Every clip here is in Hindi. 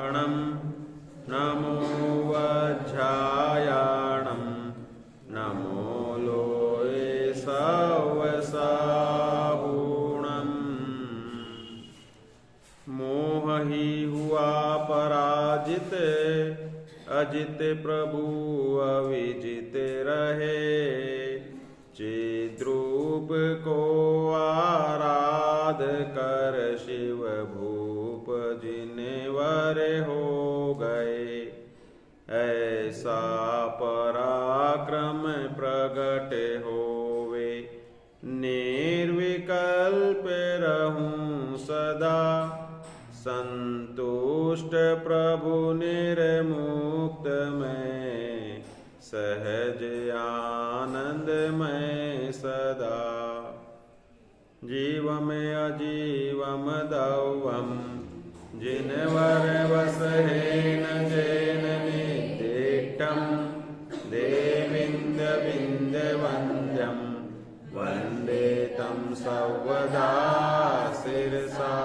नमो वज्रायाणं नमो लोये सवसाहुणम्। मोह ही हुआ पराजित, अजित प्रभु अविजित रहे। चिद्रूप को आराध कर शिव भूप जिनवर हो गए। ऐसा पराक्रम प्रगट होवे, निर्विकल्प रहूं सदा। संतुष्ट प्रभु निर्मुक्त में, सहज आनंद में सदा। जीवम अजीवम दौवम, जिनवर वसहेन जैन निदिष्टम। देविंद विंद वंद्यम, वंदे तम सर्वदा शिरसा।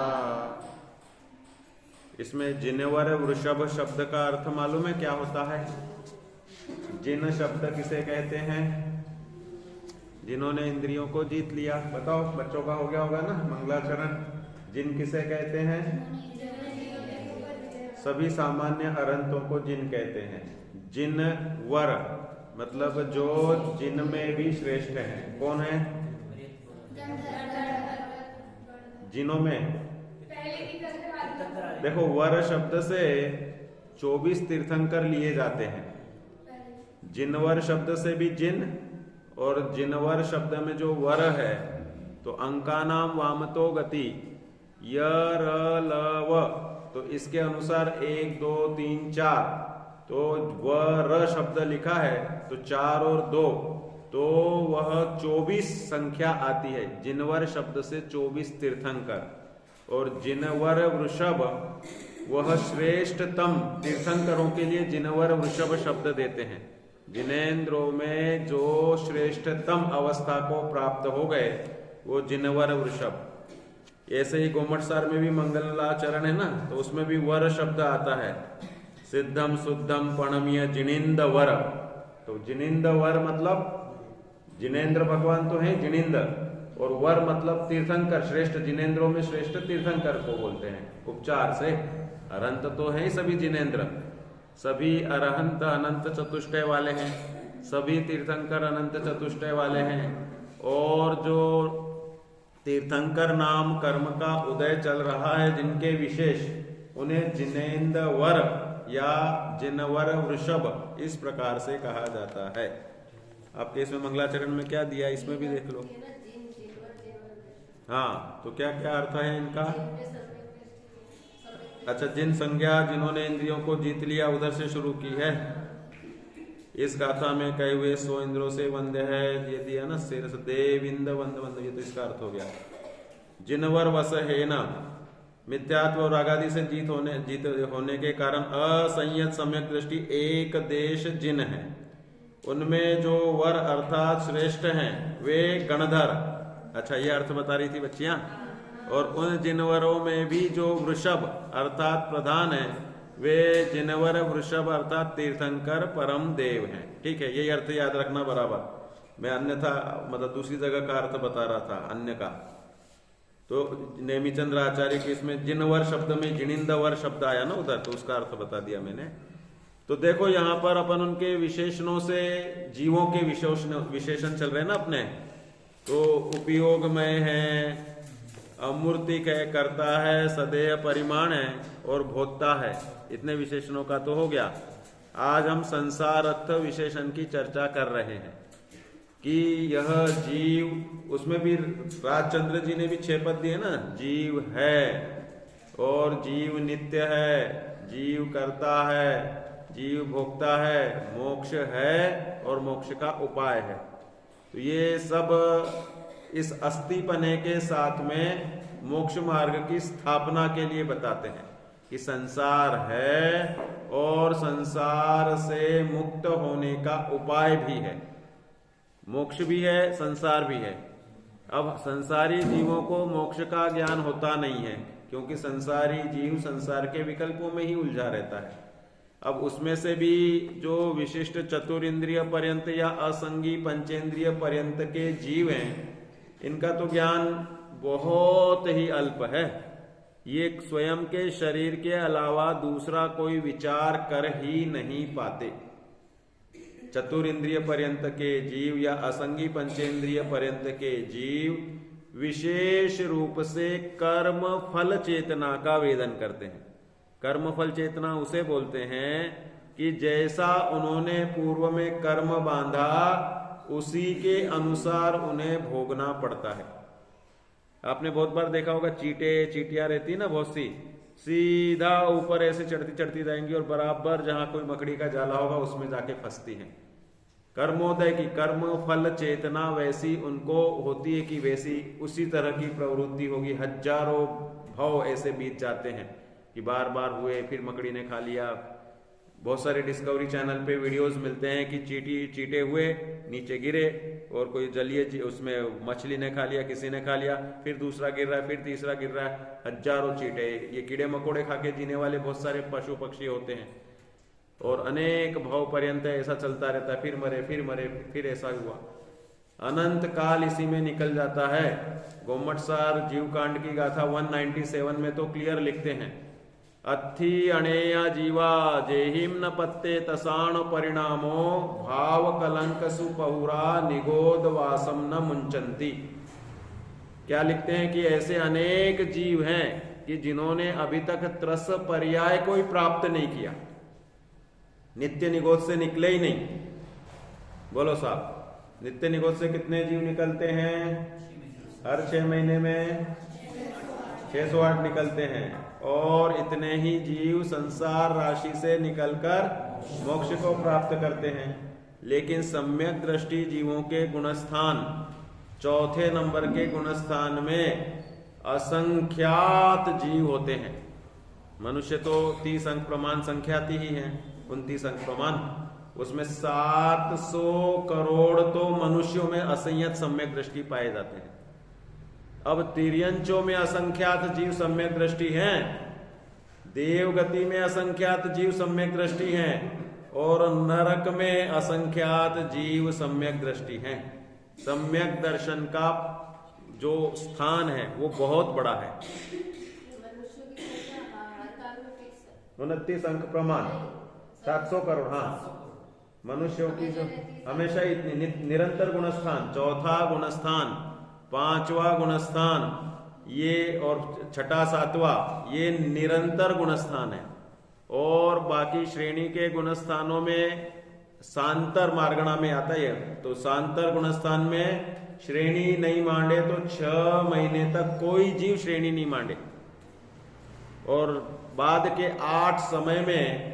इसमें जिनवर वृषभ शब्द का अर्थ मालूम है क्या होता है? जिन शब्द किसे कहते हैं? जिन्होंने इंद्रियों को जीत लिया। बताओ, बच्चों का हो गया होगा ना मंगलाचरण। जिन किसे कहते हैं? सभी सामान्य अरंतों को जिन कहते हैं। जिन वर मतलब जो जिन में भी श्रेष्ठ है। कौन है? जिनों में देखो, वर शब्द से 24 तीर्थंकर लिए जाते हैं। जिनवर शब्द से भी जिन, और जिनवर शब्द में जो वर है तो अंकानाम वामतो गति य र ल व, तो इसके अनुसार 1 2 3 4, तो व र शब्द लिखा है तो 4 और 2, तो वह 24 संख्या आती है। जिनवर शब्द से 24 तीर्थंकर। और जिनवर वृषभ वह श्रेष्ठतम तीर्थंकरों के लिए जिनवर वृषभ शब्द देते हैं। जिनेन्द्रों में जो श्रेष्ठतम अवस्था को प्राप्त हो गए वो जिनवर वृषभ। ऐसे ही गोमटसार में भी मंगलाचरण है ना, तो उसमें भी वर शब्द आता है। सिद्धम शुद्धम पणमीय जिनिंद वर। तो जिनिंद वर मतलब जिनेन्द्र भगवान तो है जिनिंद, और वर मतलब तीर्थंकर, श्रेष्ठ। जिनेन्द्रों में श्रेष्ठ तीर्थंकर को बोलते हैं उपचार से। अरंत तो है सभी जिनेन्द्र, सभी अरहंत अनंत चतुष्टय वाले हैं, सभी तीर्थंकर अनंत चतुष्टय वाले हैं। और जो तीर्थंकर नाम कर्म का उदय चल रहा है जिनके विशेष, उन्हें जिनेन्द्र वर या जिनवर वृषभ इस प्रकार से कहा जाता है। आपके इसमें मंगलाचरण में क्या दिया, इसमें भी देख लो। हाँ, तो क्या क्या अर्थ है इनका? अच्छा, जिन संज्ञा जिन्होंने इंद्रियों को जीत लिया, उधर से शुरू की है। इस गाथा में कहे हुए 100 इंद्रों से वंद्य है, ये दिया ना शेरस देविंद वंद वंद, ये तो इसका अर्थ हो गया। जिनवर वस है ना, मिथ्यात्व और रागादि से जीत होने के कारण असंयत सम्यक दृष्टि एक देश जिन है। उनमें जो वर अर्थात श्रेष्ठ हैं वे गणधर। अच्छा, ये अर्थ बता रही थी बच्चियां। और उन जिनवरों में भी जो वृषभ अर्थात प्रधान है, वे जिनवर वृषभ अर्थात तीर्थंकर परम देव हैं। ठीक है, यही अर्थ याद रखना बराबर। मैं अन्यथा मतलब दूसरी जगह का अर्थ बता रहा था अन्य का। तो नेमिचंद्र आचार्य के इसमें जिनवर शब्द में जिनिंदवर शब्द आया ना उधर, तो उसका अर्थ बता दिया मैंने। तो देखो यहाँ पर अपन उनके विशेषणों से जीवों के विशेषण चल रहे हैं ना अपने। तो उपयोगमय है, अमूर्तिक है, करता है, सदेह परिमाण है और भोक्ता है। इतने विशेषणों का तो हो गया। आज हम संसारस्थ विशेषण की चर्चा कर रहे हैं कि यह जीव, उसमें भी राजचंद्र जी ने भी 6 पद दिए ना। जीव है और जीव नित्य है, जीव करता है, जीव भोक्ता है, मोक्ष है और मोक्ष का उपाय है। तो ये सब इस अस्तिपने के साथ में मोक्ष मार्ग की स्थापना के लिए बताते हैं कि संसार है और संसार से मुक्त होने का उपाय भी है। मोक्ष भी है, संसार भी है। अब संसारी जीवों को मोक्ष का ज्ञान होता नहीं है, क्योंकि संसारी जीव संसार के विकल्पों में ही उलझा रहता है। अब उसमें से भी जो विशिष्ट चतुरिंद्रिय पर्यंत या असंगी पंचेंद्रिय पर्यंत के जीव हैं, इनका तो ज्ञान बहुत ही अल्प है। ये स्वयं के शरीर के अलावा दूसरा कोई विचार कर ही नहीं पाते। चतुरिंद्रिय पर्यंत के जीव या असंगी पंचेंद्रिय पर्यंत के जीव विशेष रूप से कर्म फल चेतना का वेदन करते हैं। कर्म फल चेतना उसे बोलते हैं कि जैसा उन्होंने पूर्व में कर्म बांधा उसी के अनुसार उन्हें भोगना पड़ता है। आपने बहुत बार देखा होगा, चीटियां रहती ना बहुत सी, सीधा ऊपर ऐसे चढ़ती चढ़ती जाएंगी और बराबर जहां कोई मकड़ी का जाला होगा उसमें जाके फंसती हैं। कर्मोदय की कर्म फल चेतना वैसी उनको होती है कि वैसी उसी तरह की प्रवृत्ति होगी। हजारों भाव ऐसे बीत जाते हैं कि बार बार हुए, फिर मकड़ी ने खा लिया। बहुत सारे डिस्कवरी चैनल पे वीडियोस मिलते हैं कि चीटे हुए, नीचे गिरे और कोई जलीय उसमें मछली ने खा लिया, किसी ने खा लिया, फिर दूसरा गिर रहा है, फिर तीसरा गिर रहा है। हजारों चीटे, ये कीड़े मकोड़े खा के जीने वाले बहुत सारे पशु पक्षी होते हैं और अनेक भाव पर्यंत ऐसा चलता रहता है। फिर मरे, फिर ऐसा हुआ, अनंत काल इसी में निकल जाता है। गोमटसार जीवकांड की गाथा 197 में तो क्लियर लिखते हैं, अत्थि अणेया जीवा जेहिम न पत्ते तसाण परिणामो भाव कलंक सुपहुरा निगोद वासम न मुंचंती। क्या लिखते हैं कि ऐसे अनेक जीव हैं कि जिन्होंने अभी तक त्रस पर्याय कोई प्राप्त नहीं किया, नित्य निगोद से निकले ही नहीं। बोलो साहब, नित्य निगोद से कितने जीव निकलते हैं? हर 6 महीने में 608 निकलते हैं और इतने ही जीव संसार राशि से निकलकर मोक्ष को प्राप्त करते हैं। लेकिन सम्यक दृष्टि जीवों के गुणस्थान, चौथे नंबर के गुणस्थान में असंख्यात जीव होते हैं। मनुष्य तो 30 अंक प्रमाण संख्याति ही है, 29 अंक प्रमाण, उसमें 700 करोड़ तो मनुष्यों में असंयत सम्यक दृष्टि पाए जाते हैं। अब तिर्यंचों में असंख्यात जीव सम्यक दृष्टि हैं, देवगति में असंख्यात जीव सम्यक दृष्टि हैं और नरक में असंख्यात जीव सम्यक दृष्टि हैं। सम्यक दर्शन का जो स्थान है वो बहुत बड़ा है। 29 अंक प्रमाण 700 करोड़, हाँ, मनुष्यों की जो हमेशा इतनी निरंतर गुणस्थान, चौथा गुणस्थान, 5वां गुणस्थान ये और 6ठा 7वां ये निरंतर गुणस्थान है। और बाकी श्रेणी के गुणस्थानों में सांतर मार्गणा में आता है, तो सांतर गुणस्थान में श्रेणी नहीं मांडे तो 6 महीने तक कोई जीव श्रेणी नहीं मांडे और बाद के 8 समय में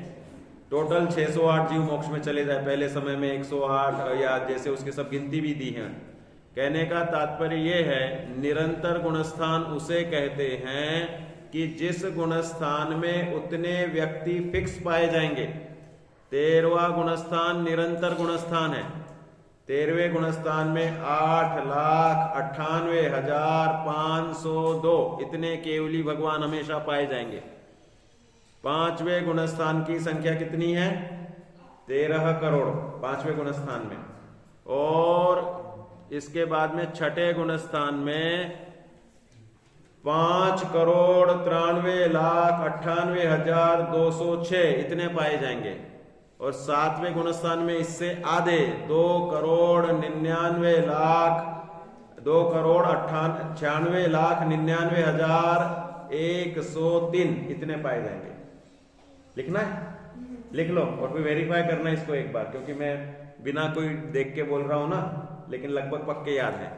टोटल 608 जीव मोक्ष में चले जाए। पहले समय में 108 या जैसे उसके सब गिनती भी दी है। कहने का तात्पर्य यह है, निरंतर गुणस्थान उसे कहते हैं कि जिस गुणस्थान में उतने व्यक्ति फिक्स पाए जाएंगे। 13वां गुणस्थान निरंतर गुणस्थान है। 13वें गुणस्थान में 8,98,502 इतने केवली भगवान हमेशा पाए जाएंगे। 5वें गुणस्थान की संख्या कितनी है? 13 करोड़ 5वें गुणस्थान में। और इसके बाद में 6ठे गुणस्थान में 5,93,98,206 इतने पाए जाएंगे। और 7वें गुणस्थान में इससे आधे 2,96,99,103 इतने पाए जाएंगे। लिखना है? लिख लो और फिर वेरीफाई करना इसको एक बार, क्योंकि मैं बिना कोई देख के बोल रहा हूं ना, लेकिन लगभग पक्के याद है।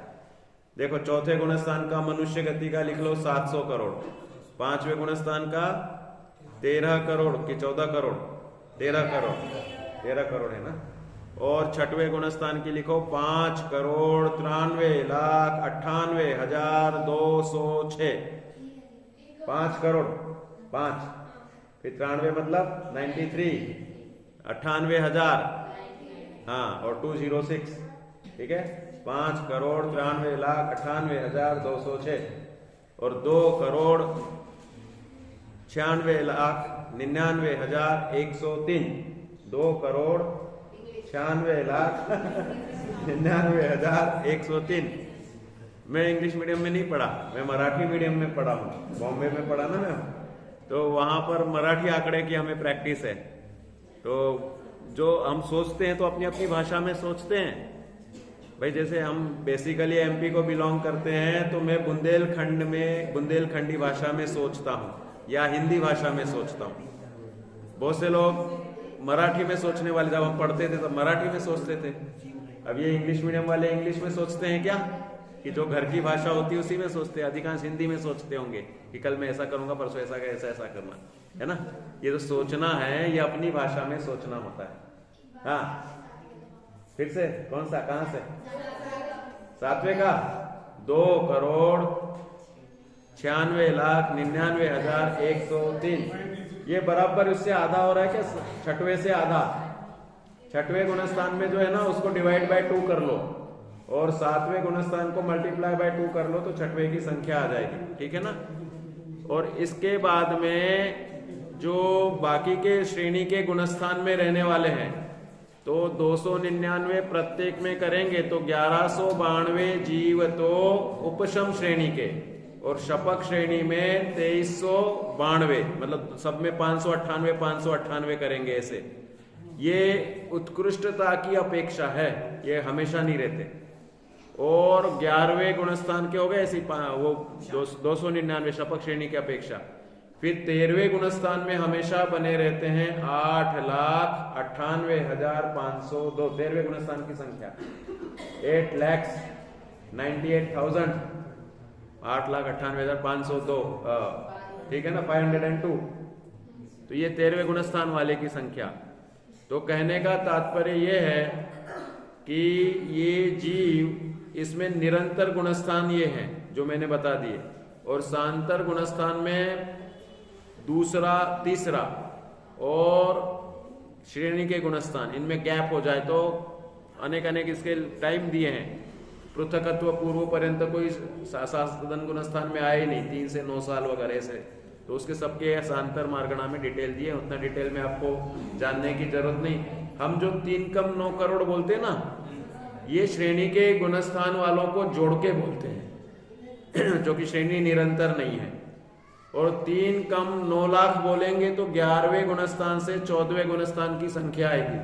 देखो, चौथे गुणस्थान का मनुष्य गति का लिख लो 700 करोड़, 5वें गुणस्थान का 13 करोड़ कि 14 करोड़ 13 करोड़ है ना। और 6वें गुणस्थान की लिखो 5,93,98,206 5 करोड़ 5 फिर 93 मतलब 93 98,000 हाँ और 206 ठीक है। 5,93,98,206 और 2 करोड़ 96,99,103, 2,96,99,103। मैं इंग्लिश मीडियम में नहीं पढ़ा, मैं मराठी मीडियम में पढ़ा हूँ, बॉम्बे में पढ़ा ना मैं, तो वहां पर मराठी आंकड़े की हमें प्रैक्टिस है। तो जो हम सोचते हैं तो अपनी अपनी भाषा में सोचते हैं भाई। जैसे हम बेसिकली एमपी को बिलोंग करते हैं, तो मैं बुंदेलखंडी भाषा में सोचता हूँ या हिंदी भाषा में सोचता हूँ। बहुत से लोग मराठी में सोचने वाले, जब हम पढ़ते थे तब मराठी में सोचते थे। अब ये इंग्लिश मीडियम वाले इंग्लिश में सोचते हैं क्या, कि जो घर की भाषा होती है उसी में सोचते हैं। अधिकांश हिंदी में सोचते होंगे कि कल मैं ऐसा करूंगा, परसों ऐसा करना है ना। ये तो सोचना है, ये अपनी भाषा में सोचना होता है। हाँ, फिर से कौन सा, कहां से? 7वें का 2,96,99,103। ये बराबर उससे आधा हो रहा है क्या? 6वें से आधा। 6वें गुणस्थान में जो है ना, उसको डिवाइड बाय 2 कर लो और 7वें गुणस्थान को मल्टीप्लाई बाय 2 कर लो, तो 6वें की संख्या आ जाएगी। ठीक है ना। और इसके बाद में जो बाकी के श्रेणी के गुणस्थान में रहने वाले हैं, तो 299 प्रत्येक में करेंगे तो 1192 जीव तो उपशम श्रेणी के, और शपक श्रेणी में 2392, मतलब सब में 598 करेंगे ऐसे। ये उत्कृष्टता की अपेक्षा है, ये हमेशा नहीं रहते। और 11वें गुणस्थान के हो गए ऐसी वो 299 शपक श्रेणी की अपेक्षा। फिर 13वें गुणस्थान में हमेशा बने रहते हैं 8,98,502, 13वें गुणस्थान की संख्या 8,98,000, 8,98,502, ठीक है ना, 502। तो ये 13वें गुणस्थान वाले की संख्या। तो कहने का तात्पर्य ये है कि ये जीव, इसमें निरंतर गुणस्थान ये हैं जो मैंने बता दिए, और सांतर गुणस्थान में दूसरा, तीसरा और श्रेणी के गुणस्थान, इनमें गैप हो जाए तो अनेक इसके टाइम दिए हैं। पृथकत्व पूर्व पर्यंत कोई साधन गुणस्थान में आए ही नहीं, 3 से 9 साल वगैरह से, तो उसके सबके सांतर मार्गणा में डिटेल दिए। उतना डिटेल में आपको जानने की जरूरत नहीं। हम जो 3 कम 9 करोड़ बोलते हैं ना, ये श्रेणी के गुणस्थान वालों को जोड़ के बोलते हैं जो कि श्रेणी निरंतर नहीं है। और 3 कम 9 लाख बोलेंगे तो 11वें गुणस्थान से 14वें गुणस्थान की संख्या आएगी,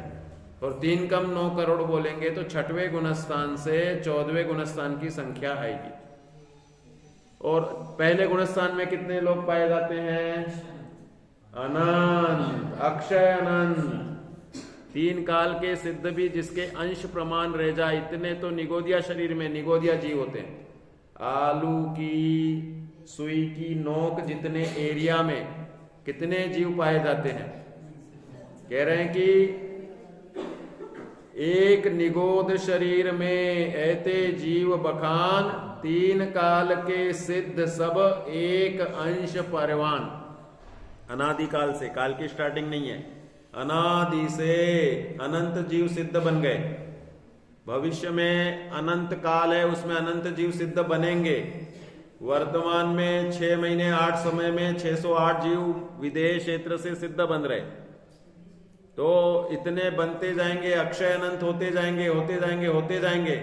और 3 कम 9 करोड़ बोलेंगे तो 6वें गुणस्थान से 14वें गुणस्थान की संख्या आएगी। और पहले गुणस्थान में कितने लोग पाए जाते हैं? अनंत, अक्षय अनंत। 3 काल के सिद्ध भी जिसके अंश प्रमाण रह जाए, इतने तो निगोदिया शरीर में, निगोदिया जीव होते हैं। आलू की सुई की नोक जितने एरिया में कितने जीव पाए जाते हैं? कह रहे हैं कि एक निगोद शरीर में ऐते जीव बखान, 3 काल के सिद्ध सब एक अंश परवान। अनादिकाल से, काल की स्टार्टिंग नहीं है, अनादि से अनंत जीव सिद्ध बन गए। भविष्य में अनंत काल है, उसमें अनंत जीव सिद्ध बनेंगे। वर्तमान में 6 महीने 8 समय में 608 जीव विदेह क्षेत्र से सिद्ध बन रहे। तो इतने बनते जाएंगे, अक्षय अनंत होते जाएंगे,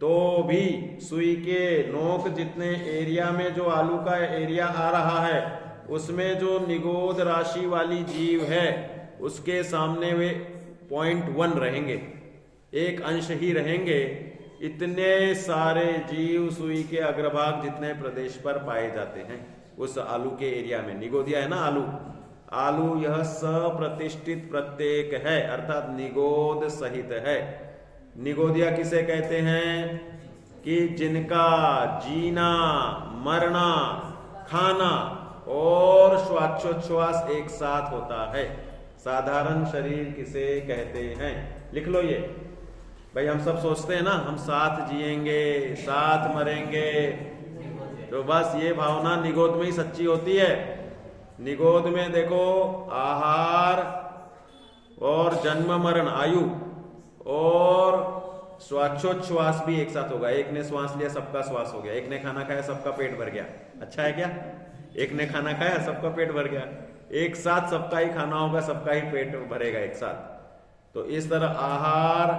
तो भी सुई के नोक जितने एरिया में जो आलू का एरिया आ रहा है, उसमें जो निगोद राशि वाली जीव है, उसके सामने वे 0.1 रहेंगे, एक अंश ही रहेंगे। इतने सारे जीव सुई के अग्रभाग जितने प्रदेश पर पाए जाते हैं उस आलू के एरिया में। निगोदिया है ना आलू यह सप्रतिष्ठित प्रत्येक है, अर्थात निगोद सहित है। निगोदिया किसे कहते हैं? कि जिनका जीना, मरना, खाना और श्वासोच्छ्वास एक साथ होता है। साधारण शरीर किसे कहते हैं? लिख लो ये भाई। हम सब सोचते हैं ना, हम साथ जिएंगे, साथ मरेंगे, तो बस ये भावना निगोद में ही सच्ची होती है। निगोद में देखो, आहार और जन्म मरण, आयु और श्वासोच्छ्वास भी एक साथ होगा। एक ने श्वास लिया, सबका श्वास हो गया। एक ने खाना खाया, सबका पेट भर गया। अच्छा है क्या? एक ने खाना खाया, सबका पेट भर गया। एक साथ सबका ही खाना होगा, सबका ही पेट भरेगा एक साथ। तो इस तरह आहार,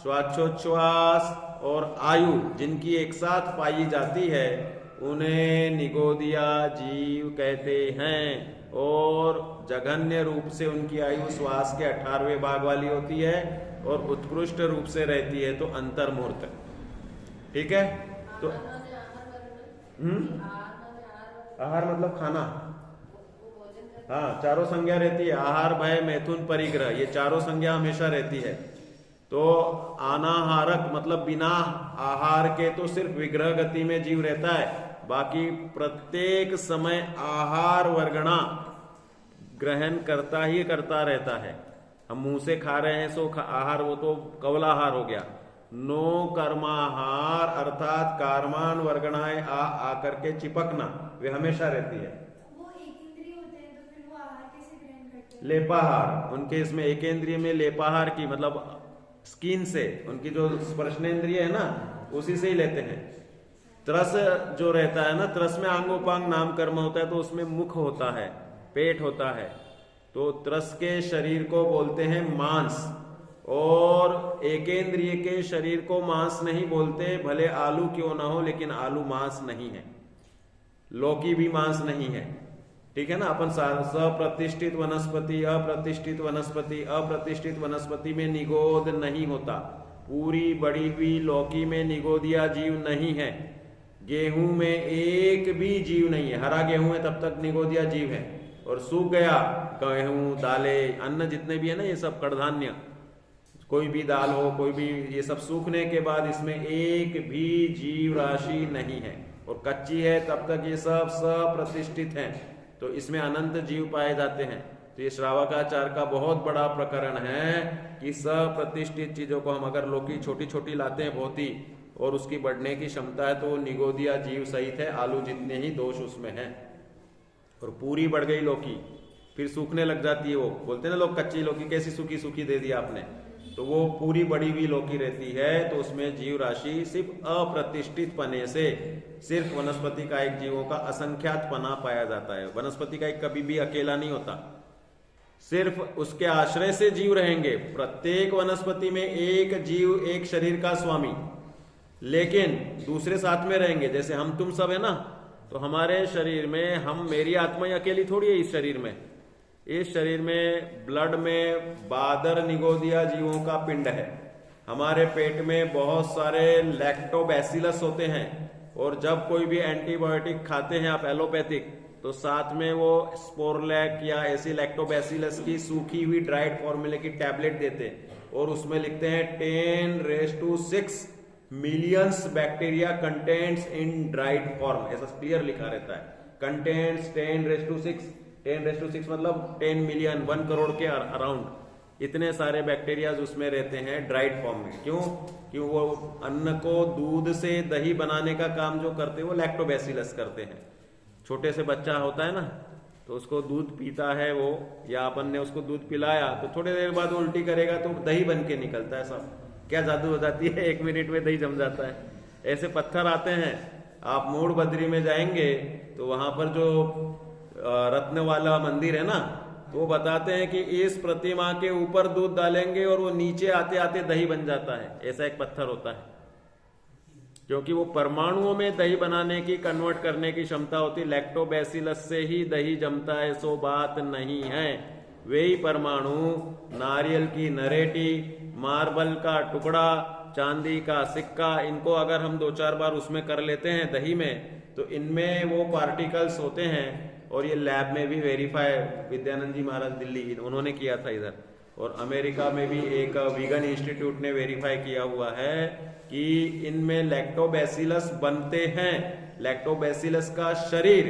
श्वासोच्छ्वास और आयु जिनकी एक साथ पाई जाती है उन्हें निगोदिया जीव कहते हैं। और जघन्य रूप से उनकी आयु श्वास के 18वें भाग वाली होती है और उत्कृष्ट रूप से रहती है तो अंतर्मूर्त। ठीक है। तो आहार मतलब खाना, हाँ, चारों संज्ञा रहती है। आहार, भय, मैथुन, परिग्रह, ये चारों संज्ञा हमेशा रहती है। तो अनाहारक मतलब बिना आहार के तो सिर्फ विग्रह गति में जीव रहता है, बाकी प्रत्येक समय आहार वर्गणा ग्रहण करता ही करता रहता है। हम मुंह से खा रहे हैं सो आहार, वो तो कवलाहार हो गया। नो कर्माहार अर्थात कार्मान वर्गणाएं आकर के चिपकना, वे हमेशा रहती है। वो एक इंद्रिय होते हैं तो फिर वो आहार कैसे ग्रहण करते हैं? लेपाहार, उनके इसमें एक इंद्रिय में लेपाहार की मतलब स्किन से, उनकी जो स्पर्शनेंद्रिय है ना उसी से ही लेते हैं। त्रस जो रहता है ना, त्रस में आंगोपांग नाम कर्म होता है तो उसमें मुख होता है, पेट होता है। तो त्रस के शरीर को बोलते हैं मांस, और एकेंद्रिय के शरीर को मांस नहीं बोलते, भले आलू क्यों ना हो, लेकिन आलू मांस नहीं है, लौकी भी मांस नहीं है। ठीक है ना। अपन सप्रतिष्ठित वनस्पति, अप्रतिष्ठित वनस्पति, अप्रतिष्ठित वनस्पति में निगोद नहीं होता। पूरी बड़ी हुई लौकी में निगोदिया जीव नहीं है। गेहूं में एक भी जीव नहीं है। हरा गेहूं है तब तक निगोदिया जीव है, और सूख गया गेहूं, दालें, अन्न जितने भी है ना, ये सब कड़धान्य, कोई भी दाल हो, कोई भी, ये सब सूखने के बाद इसमें एक भी जीव राशि नहीं है। और कच्ची है तब तक ये सब सप्रतिष्ठित हैं, तो इसमें अनंत जीव पाए जाते हैं। तो ये श्रावकाचार का बहुत बड़ा प्रकरण है कि सप्रतिष्ठित चीजों को हम अगर लौकी छोटी छोटी लाते हैं बहुत और उसकी बढ़ने की क्षमता है तो निगोदिया जीव सहित है, आलू जितने ही दोष उसमें है। और पूरी बढ़ गई लौकी फिर सूखने लग जाती है। वो बोलते हैं ना लोग, कच्ची लौकी कैसी सूखी सूखी दे दिया आपने, तो वो पूरी बड़ी हुई लौकी रहती है। तो उसमें जीव राशि सिर्फ अप्रतिष्ठित पने से, सिर्फ वनस्पति का एक जीवों का असंख्यात पना पाया जाता है। वनस्पति का एक कभी भी अकेला नहीं होता, सिर्फ उसके आश्रय से जीव रहेंगे। प्रत्येक वनस्पति में एक जीव एक शरीर का स्वामी, लेकिन दूसरे साथ में रहेंगे। जैसे हम तुम सब है ना, तो हमारे शरीर में हम, मेरी आत्मा ही अकेली थोड़ी है इस शरीर में। इस शरीर में ब्लड में बादर निगोदिया जीवों का पिंड है। हमारे पेट में बहुत सारे लैक्टोबैसिलस होते हैं, और जब कोई भी एंटीबायोटिक खाते हैं आप एलोपैथिक, तो साथ में वो स्पोरलैक या ऐसी लैक्टोबैसिलस की सूखी हुई ड्राइड फॉर्मूले की टैबलेट देते हैं, और उसमें लिखते हैं 10⁶ मिलियंस बैक्टीरिया कंटेंट्स इन ड्राइड फॉर्म, ऐसा क्लियर लिखा रहता है। कंटेंट्स 10⁶ मतलब 10 मिलियन, 1 करोड़ के अराउंड इतने सारे बैक्टीरिया उसमें रहते हैं ड्राइड फॉर्म में। क्यों वो अन्न को दूध से दही बनाने का काम जो करते हैं वो लैक्टोबैसिलस करते हैं। छोटे से बच्चा होता है ना, तो उसको दूध पीता है वो, या अपन ने उसको दूध पिलाया तो थोड़ी देर बाद वो उल्टी करेगा तो दही बन के निकलता है। सब क्या जादू हो जाती है, 1 मिनट में दही जम जाता है। ऐसे पत्थर आते हैं। आप मूड़ बद्री में जाएंगे तो वहां पर जो रत्न वाला मंदिर है ना, तो वो बताते हैं कि इस प्रतिमा के ऊपर दूध डालेंगे और वो नीचे आते आते दही बन जाता है। ऐसा एक पत्थर होता है, क्योंकि वो परमाणुओं में दही बनाने की, कन्वर्ट करने की क्षमता होती है। लैक्टोबैसिलस से ही दही जमता है, सो बात नहीं है। वे ही परमाणु नारियल की नरेटी, मार्बल का टुकड़ा, चांदी का सिक्का, इनको अगर हम 2-4 बार उसमें कर लेते हैं दही में, तो इनमें वो पार्टिकल्स होते हैं। और ये लैब में भी वेरीफाई, विद्यानंद जी महाराज दिल्ली, उन्होंने किया था इधर, और अमेरिका में भी एक वीगन इंस्टीट्यूट ने वेरीफाई किया हुआ है कि इनमें लैक्टोबैसिलस बनते हैं। लैक्टोबैसिलस का शरीर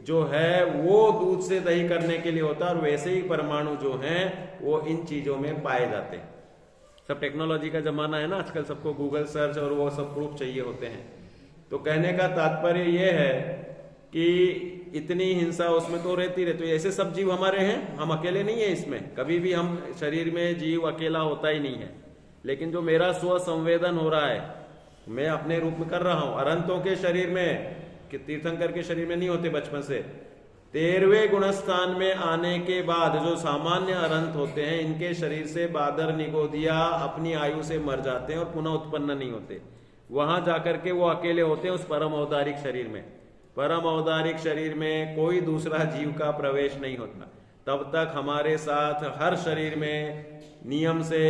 जो है वो दूध से दही करने के लिए होता है, और वैसे ही परमाणु जो हैं वो इन चीजों में पाए जाते हैं। सब टेक्नोलॉजी का जमाना है ना आजकल, सबको गूगल सर्च और वो सब प्रूफ चाहिए होते हैं। तो कहने का तात्पर्य ये है कि इतनी हिंसा उसमें तो रहती रहती है। ऐसे सब जीव हमारे हैं, हम अकेले नहीं है इसमें। कभी भी हम शरीर में जीव अकेला होता ही नहीं है। लेकिन जो मेरा स्व संवेदन हो रहा है, मैं अपने रूप में कर रहा हूं। अरंतों के शरीर में, कि तीर्थंकर के शरीर में नहीं होते बचपन से, 13वें गुणस्थान में आने के बाद जो सामान्य अरंत होते हैं, इनके शरीर से बादर निगोदिया अपनी आयु से मर जाते हैं और पुनः उत्पन्न नहीं होते। वहां जाकर के वो अकेले होते हैं उस परम औदारिक शरीर में। परम औदारिक शरीर में कोई दूसरा जीव का प्रवेश नहीं होता। तब तक हमारे साथ हर शरीर में नियम से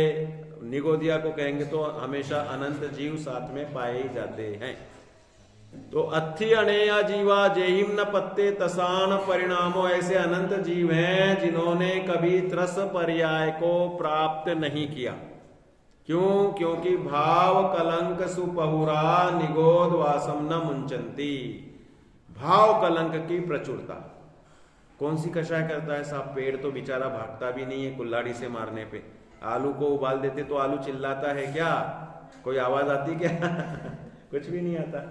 निगोदिया को कहेंगे तो हमेशा अनंत जीव साथ में पाए जाते हैं। तो अथि अणेया जीवा जेहिम न पत्ते तसान परिणामो, ऐसे अनंत जीव हैं जिन्होंने कभी त्रस पर्याय को प्राप्त नहीं किया। क्यों? क्योंकि भाव कलंक सुपहुरा निगोद वासम न मुंचंती। भाव कलंक की प्रचुरता। कौन सी कषाय करता है साहब? पेड़ तो बेचारा भागता भी नहीं है कुल्हाड़ी से मारने पे। आलू को उबाल देते तो आलू चिल्लाता है क्या? कोई आवाज आती क्या? कुछ भी नहीं आता।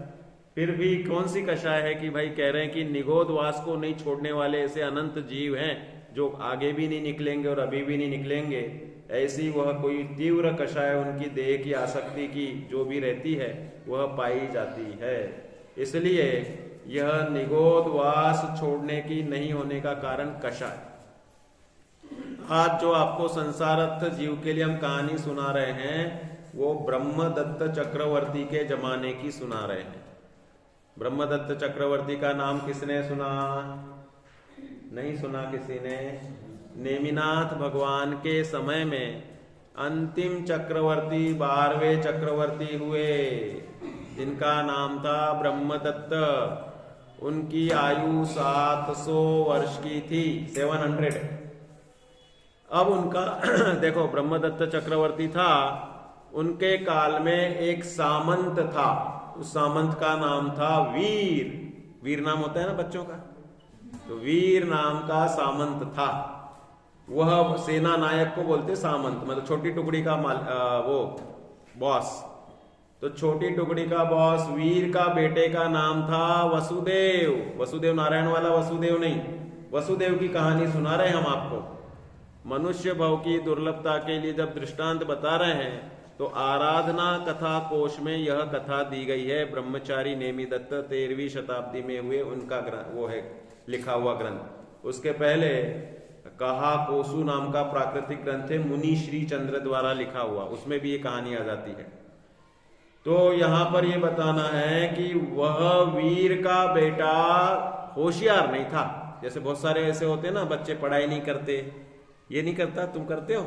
फिर भी कौन सी कषाय है कि भाई कह रहे हैं कि निगोद वास को नहीं छोड़ने वाले ऐसे अनंत जीव हैं जो आगे भी नहीं निकलेंगे और अभी भी नहीं निकलेंगे। ऐसी वह कोई तीव्र कषाय उनकी देह की आसक्ति की जो भी रहती है वह पाई जाती है। इसलिए यह निगोद वास छोड़ने की नहीं होने का कारण कषाय। आज जो आपको संसारस्थ जीव के लिए हम कहानी सुना रहे हैं वो ब्रह्मदत्त चक्रवर्ती के जमाने की सुना रहे हैं। ब्रह्मदत्त चक्रवर्ती का नाम किसने सुना? नहीं सुना किसी ने। नेमिनाथ भगवान के समय में अंतिम चक्रवर्ती 12वें चक्रवर्ती हुए जिनका नाम था ब्रह्मदत्त। उनकी आयु 700 वर्ष की थी, 700। अब उनका देखो ब्रह्मदत्त चक्रवर्ती था, उनके काल में एक सामंत था। उस सामंत का नाम था वीर। वीर नाम होता है ना बच्चों का, तो वीर नाम का सामंत था। वह सेना नायक को बोलते सामंत, मतलब छोटी टुकड़ी का वो बॉस। तो छोटी टुकड़ी का बॉस वीर का बेटे का नाम था वसुदेव। वसुदेव नारायण वाला वसुदेव नहीं, वसुदेव की कहानी सुना रहे हम आपको। मनुष्य भव की दुर्लभता के लिए जब दृष्टांत बता रहे हैं तो आराधना कथा कोश में यह कथा दी गई है। ब्रह्मचारी नेमिदत्त 13वीं शताब्दी में हुए, उनका वो है लिखा हुआ ग्रंथ। उसके पहले कहा कोसु नाम का प्राकृतिक ग्रंथ है, मुनि श्री चंद्र द्वारा लिखा हुआ, उसमें भी ये कहानी आ जाती है। तो यहां पर ये बताना है कि वह वीर का बेटा होशियार नहीं था। जैसे बहुत सारे ऐसे होते हैं ना, बच्चे पढ़ाई नहीं करते। ये नहीं करता, तुम करते हो?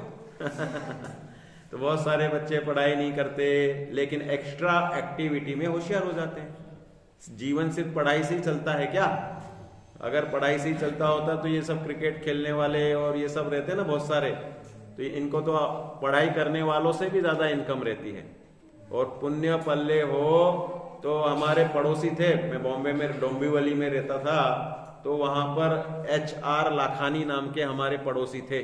तो बहुत सारे बच्चे पढ़ाई नहीं करते लेकिन एक्स्ट्रा एक्टिविटी में होशियार हो जाते हैं। जीवन सिर्फ पढ़ाई से ही चलता है क्या? अगर पढ़ाई से ही चलता होता तो ये सब क्रिकेट खेलने वाले और ये सब रहते हैं ना बहुत सारे, तो इनको तो पढ़ाई करने वालों से भी ज्यादा इनकम रहती है। और पुण्य पल्ले हो तो हमारे पड़ोसी थे, मैं बॉम्बे में डोंबिवली में रहता था, तो वहां पर HR लाखानी नाम के हमारे पड़ोसी थे।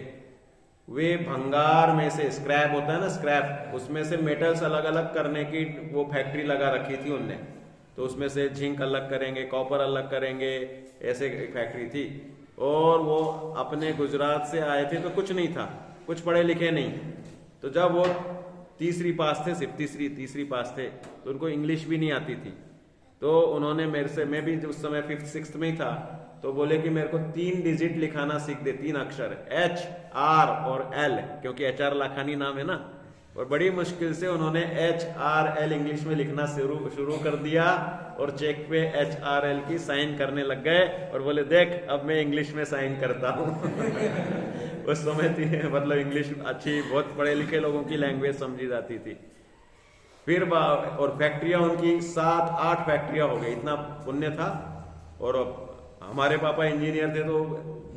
वे भंगार में से, स्क्रैप होता है ना स्क्रैप, उसमें से मेटल्स अलग अलग करने की वो फैक्ट्री लगा रखी थी उनने। तो उसमें से जिंक अलग करेंगे, कॉपर अलग करेंगे, ऐसे एक फैक्ट्री थी। और वो अपने गुजरात से आए थे तो कुछ नहीं था, कुछ पढ़े लिखे नहीं। तो जब वो तीसरी पास थे, सिर्फ तीसरी पास थे, तो उनको इंग्लिश भी नहीं आती थी। तो उन्होंने मेरे से, मैं भी उस समय 5th 6th में ही था, तो बोले कि मेरे को 3 डिजिट लिखाना सीख दे, 3 अक्षर, HR और L, क्योंकि HR लाखानी नाम है ना। और बड़ी मुश्किल से उन्होंने HRL इंग्लिश में लिखना शुरू कर दिया और चेक पे HRL की साइन करने लग गए और बोले देख अब मैं इंग्लिश में साइन करता हूँ। उस समय थी, मतलब इंग्लिश अच्छी, बहुत पढ़े लिखे लोगों की लैंग्वेज समझी जाती थी। फिर और फैक्ट्रियां उनकी 7-8 फैक्ट्रियां हो गई, इतना पुण्य था। और हमारे पापा इंजीनियर थे तो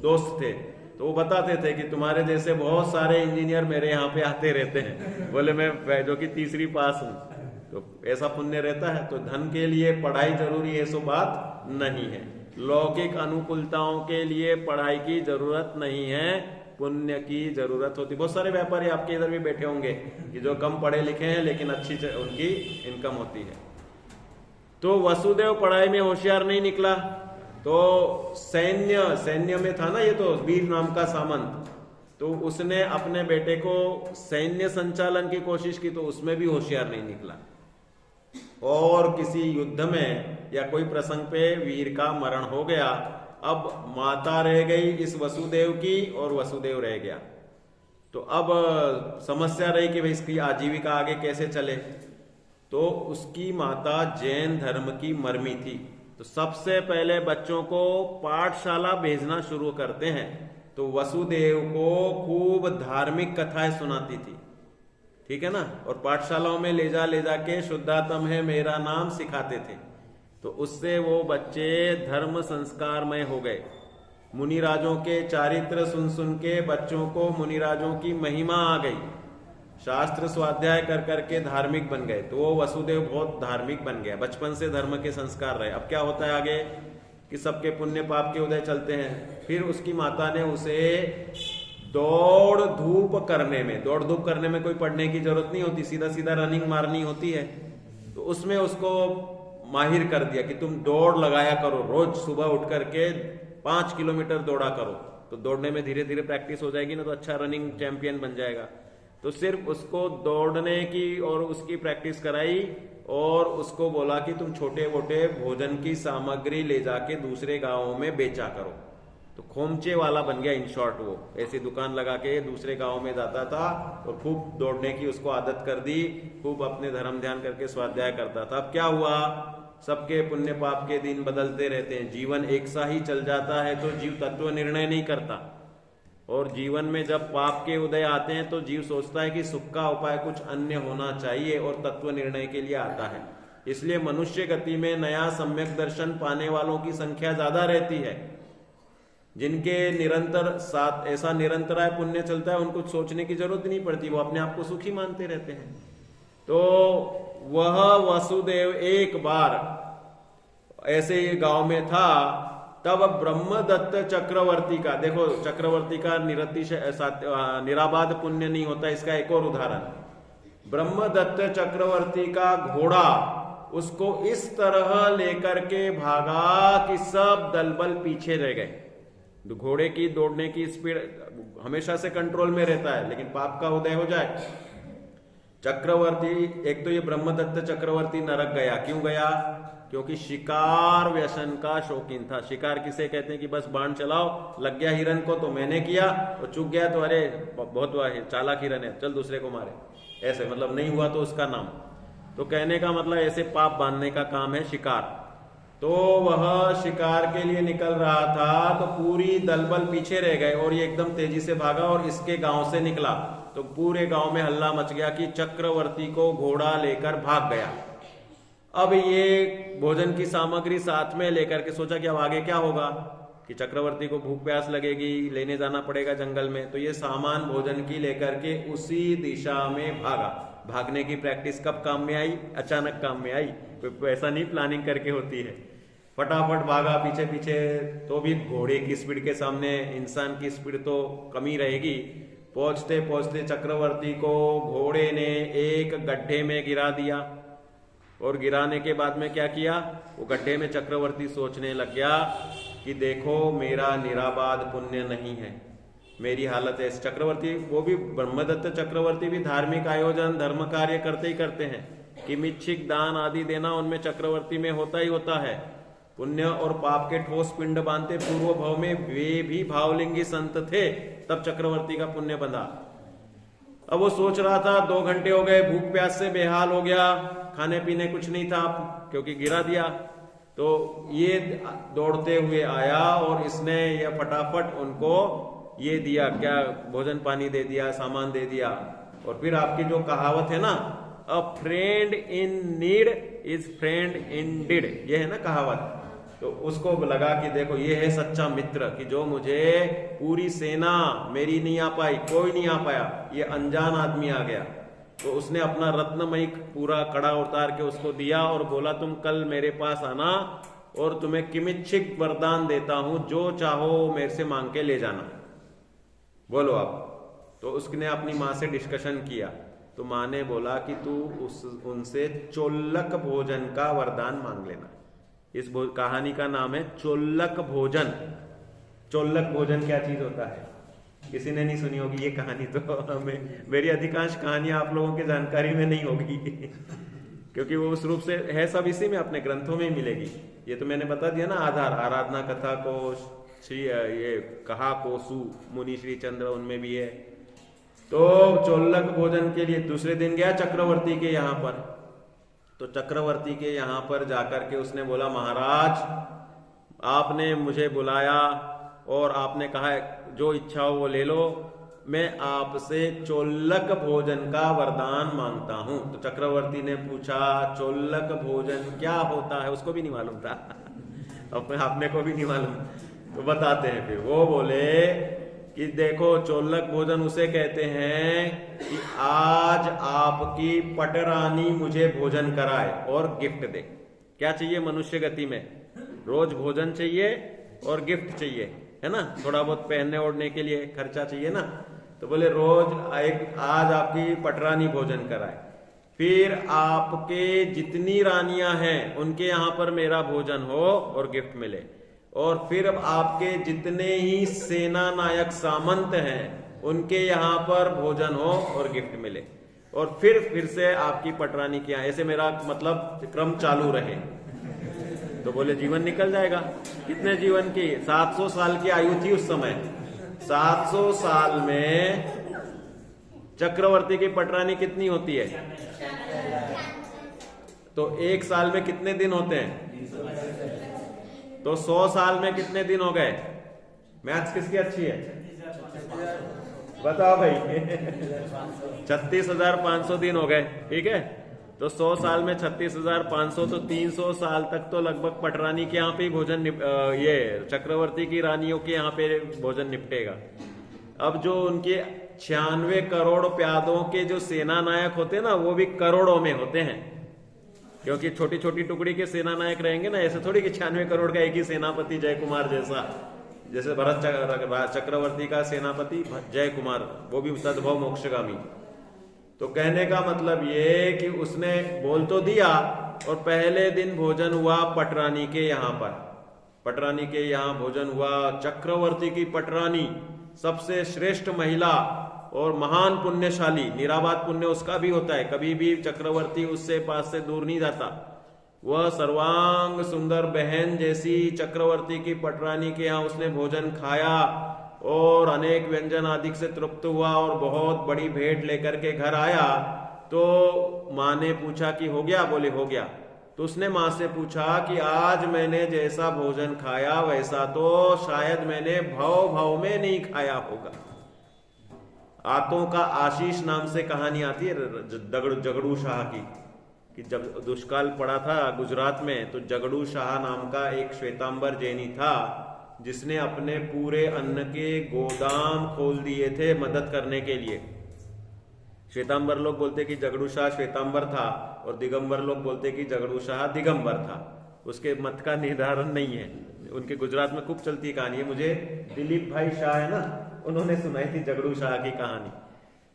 दोस्त थे, तो वो बताते थे कि तुम्हारे जैसे बहुत सारे इंजीनियर मेरे यहाँ पे आते रहते हैं। बोले मैं जो कि तीसरी पास हूँ, तो ऐसा पुण्य रहता है। तो धन के लिए पढ़ाई जरूरी है, सो बात नहीं है। लौकिक अनुकूलताओं के लिए पढ़ाई की जरूरत नहीं है, पुण्य की जरूरत होती। बहुत सारे व्यापारी आपके इधर भी बैठे होंगे कि जो कम पढ़े लिखे हैं लेकिन अच्छी उनकी इनकम होती है। तो वसुदेव पढ़ाई में होशियार नहीं निकला, तो सैन्य में था ना ये, तो वीर नाम का सामंत, तो उसने अपने बेटे को सैन्य संचालन की कोशिश की, तो उसमें भी होशियार नहीं निकला। और किसी युद्ध में या कोई प्रसंग पे वीर का मरण हो गया, अब माता रह गई इस वसुदेव की और वसुदेव रह गया। तो अब समस्या रही कि भाई इसकी आजीविका आगे कैसे चले। तो उसकी माता जैन धर्म की मर्मी थी, तो सबसे पहले बच्चों को पाठशाला भेजना शुरू करते हैं। तो वसुदेव को खूब धार्मिक कथाएं सुनाती थी, ठीक है ना, और पाठशालाओं में ले जा के शुद्धात्म है मेरा नाम सिखाते थे। तो उससे वो बच्चे धर्म संस्कारमय हो गए। मुनिराजों के चारित्र सुन सुन के बच्चों को मुनिराजों की महिमा आ गई, शास्त्र स्वाध्याय कर करके धार्मिक बन गए। तो वो वसुदेव बहुत धार्मिक बन गया, बचपन से धर्म के संस्कार रहे। अब क्या होता है आगे कि सबके पुण्य पाप के उदय चलते हैं। फिर उसकी माता ने उसे दौड़ धूप करने में कोई पढ़ने की जरूरत नहीं होती, सीधा सीधा रनिंग मारनी होती है। तो उसमें उसको माहिर कर दिया कि तुम दौड़ लगाया करो, रोज सुबह उठ करके 5 किलोमीटर दौड़ा करो। तो दौड़ने में धीरे धीरे प्रैक्टिस हो जाएगी ना, तो अच्छा रनिंग चैंपियन बन जाएगा। तो सिर्फ उसको दौड़ने की और उसकी प्रैक्टिस कराई और उसको बोला कि तुम छोटे मोटे भोजन की सामग्री ले जाके दूसरे गांवों में बेचा करो। तो खोमचे वाला बन गया इन शॉर्ट। वो ऐसी दुकान लगा के दूसरे गांव में जाता था और खूब दौड़ने की उसको आदत कर दी, खूब अपने धर्म ध्यान करके स्वाध्याय करता था। अब क्या हुआ, सबके पुण्य पाप के दिन बदलते रहते हैं, जीवन एक सा ही चल जाता है तो जीव तत्व निर्णय नहीं करता। और जीवन में जब पाप के उदय आते हैं तो जीव सोचता है कि सुख का उपाय कुछ अन्य होना चाहिए और तत्व निर्णय के लिए आता है। इसलिए मनुष्य गति में नया सम्यक दर्शन पाने वालों की संख्या ज्यादा रहती है। जिनके निरंतर साथ ऐसा निरंतराय पुण्य चलता है उनको सोचने की जरूरत नहीं पड़ती, वो अपने आप को सुखी मानते रहते हैं। तो वह वसुदेव एक बार ऐसे ही गांव में था, तब ब्रह्मदत्त चक्रवर्ती का, देखो चक्रवर्ती का निराबाद पुण्य नहीं होता, इसका एक और उदाहरण। ब्रह्मदत्त चक्रवर्ती का घोड़ा उसको इस तरह लेकर के भागा कि सब दलबल पीछे रह गए। घोड़े की दौड़ने की स्पीड हमेशा से कंट्रोल में रहता है, लेकिन पाप का उदय हो जाए। चक्रवर्ती, एक तो ये ब्रह्मदत्त चक्रवर्ती नरक गया। क्यों गया? क्योंकि शिकार व्यसन का शौकीन था। शिकार किसे कहते हैं कि बस बाण चलाओ, लग गया हिरन को तो मैंने किया, और चूक गया तो अरे बहुत चालाक हिरन है, चल दूसरे को मारे, ऐसे मतलब नहीं हुआ तो उसका नाम। तो कहने का मतलब ऐसे पाप बांधने का काम है शिकार। तो वह शिकार के लिए निकल रहा था तो पूरी दलबल पीछे रह गए और ये एकदम तेजी से भागा और इसके गांव से निकला। तो पूरे गांव में हल्ला मच गया कि चक्रवर्ती को घोड़ा लेकर भाग गया। अब ये भोजन की सामग्री साथ में लेकर के सोचा कि अब आगे क्या होगा, कि चक्रवर्ती को भूख प्यास लगेगी, लेने जाना पड़ेगा जंगल में। तो ये सामान भोजन की लेकर के उसी दिशा में भागा। भागने की प्रैक्टिस कब काम में आई? अचानक काम में आई, ऐसा नहीं प्लानिंग करके होती है। फटाफट भागा पीछे पीछे, तो भी घोड़े की स्पीड के सामने इंसान की स्पीड तो कमी रहेगी। पहुंचते पहुंचते चक्रवर्ती को घोड़े ने एक गड्ढे में गिरा दिया, और गिराने के बाद में क्या किया, वो गड्ढे में चक्रवर्ती सोचने लग गया कि देखो मेरा निराबाद पुण्य नहीं है, मेरी हालत है। चक्रवर्ती, वो भी ब्रह्मदत्त चक्रवर्ती भी धार्मिक आयोजन धर्म कार्य करते ही करते हैं, कि मिच्छिक दान आदि देना उनमें चक्रवर्ती में होता ही होता है। पुण्य और पाप के ठोस पिंड बांधते पूर्व भाव में वे भी भावलिंगी संत थे, तब चक्रवर्ती का पुण्य बंधा। अब वो सोच रहा था 2 घंटे हो गए, भूख प्यास से बेहाल हो गया, खाने पीने कुछ नहीं था क्योंकि गिरा दिया। तो ये दौड़ते हुए आया और इसने ये फटाफट उनको ये दिया, क्या भोजन पानी दे दिया, सामान दे दिया। और फिर आपकी जो कहावत है ना, अ friend in need is friend in did, ये है ना कहावत। तो उसको लगा कि देखो ये है सच्चा मित्र, कि जो मुझे पूरी सेना मेरी नहीं आ पाई, कोई नहीं आ पाया, ये अनजान आदमी आ गया। तो उसने अपना रत्नमयी पूरा कड़ा उतार के उसको दिया और बोला तुम कल मेरे पास आना और तुम्हें किमिच्छिक वरदान देता हूं, जो चाहो मेरे से मांग के ले जाना, बोलो आप। तो उसने अपनी माँ से डिस्कशन किया, तो माँ ने बोला कि तू उनसे चोल्लक भोजन का वरदान मांग लेना। इस कहानी का नाम है चोल्लक भोजन। चोल्लक भोजन क्या चीज होता है? किसी ने नहीं सुनी होगी ये कहानी, तो हमें मेरी अधिकांश कहानियां आप लोगों की जानकारी में नहीं होगी। क्योंकि वो उस रूप से है, सब इसी में अपने ग्रंथों में ही मिलेगी। ये तो मैंने बता दिया ना, आधार आराधना कथा कोश, श्री ये कहा कोसु मुनि श्री चंद्र, उनमें भी है। तो चोल्लक भोजन के लिए दूसरे दिन गया चक्रवर्ती के यहाँ पर। तो चक्रवर्ती के यहाँ पर जाकर के उसने बोला, महाराज आपने मुझे बुलाया और आपने कहा जो इच्छा हो वो ले लो, मैं आपसे चोल्लक भोजन का वरदान मांगता हूं। तो चक्रवर्ती ने पूछा चोल्लक भोजन क्या होता है, उसको भी नहीं मालूम था अपने को भी नहीं मालूम। तो बताते हैं फिर। वो बोले कि देखो चोल्लक भोजन उसे कहते हैं कि आज आपकी पटरानी मुझे भोजन कराए और गिफ्ट दे। क्या चाहिए मनुष्य गति में? रोज भोजन चाहिए और गिफ्ट चाहिए, है ना, थोड़ा बहुत पहनने ओढ़ने के लिए खर्चा चाहिए ना। तो बोले रोज आज आपकी पटरानी भोजन कराए, फिर आपके जितनी रानियां हैं उनके यहाँ पर मेरा भोजन हो और गिफ्ट मिले, और फिर आपके जितने ही सेना नायक सामंत हैं उनके यहाँ पर भोजन हो और गिफ्ट मिले, और फिर से आपकी पटरानी के यहाँ, ऐसे मेरा मतलब क्रम चालू रहे। तो बोले जीवन निकल जाएगा। कितने जीवन की? 700 साल की आयु थी उस समय। 700 साल में चक्रवर्ती की पटरानी कितनी होती है? तो एक साल में कितने दिन होते हैं? तो 100 साल में कितने दिन हो गए? मैथ्स किसकी अच्छी है बताओ भाई 36,500 दिन हो गए, ठीक है। तो 100 साल में 36,500, तो 300 साल तक तो लगभग पटरानी के यहाँ पे ही भोजन ये चक्रवर्ती की रानियों के यहाँ पे भोजन निपटेगा। अब जो उनके 96 करोड़ प्यादों के जो सेना नायक होते हैं ना, वो भी करोड़ों में होते हैं, क्योंकि छोटी छोटी टुकड़ी के सेना नायक रहेंगे ना। ऐसे थोड़ी कि 96 करोड़ का एक ही सेनापति जय कुमार जैसा, जैसे भरत चक्रवर्ती का सेनापति जय कुमार, वो भी तद्भव मोक्षगामी। तो कहने का मतलब ये कि उसने बोल तो दिया, और पहले दिन भोजन हुआ पटरानी के यहाँ पर। पटरानी के यहाँ भोजन हुआ। चक्रवर्ती की पटरानी सबसे श्रेष्ठ महिला और महान पुण्यशाली, निराबाद पुण्य उसका भी होता है, कभी भी चक्रवर्ती उससे पास से दूर नहीं जाता। वह सर्वांग सुंदर बहन जैसी चक्रवर्ती की पटरानी के यहाँ उसने भोजन खाया और अनेक व्यंजन आदि से तृप्त हुआ और बहुत बड़ी भेंट लेकर के घर आया। तो माँ ने पूछा कि हो गया? बोले हो गया। तो उसने माँ से पूछा कि आज मैंने जैसा भोजन खाया वैसा तो शायद मैंने भव में नहीं खाया होगा। आतों का आशीष नाम से कहानी आती है जगड़ू शाह की, कि जब दुष्काल पड़ा था गुजरात में, तो जगड़ू शाह नाम का एक श्वेतांबर जैनी था जिसने अपने पूरे अन्न के गोदाम खोल दिए थे मदद करने के लिए। श्वेतांबर लोग बोलते कि जगड़ू शाह श्वेतांबर था, और दिगंबर लोग बोलते कि जगड़ू शाह दिगंबर था। उसके मत का निर्धारण नहीं है। उनके गुजरात में खूब चलती कहानी है। मुझे दिलीप भाई शाह है ना, उन्होंने सुनाई थी जगड़ू शाह की कहानी।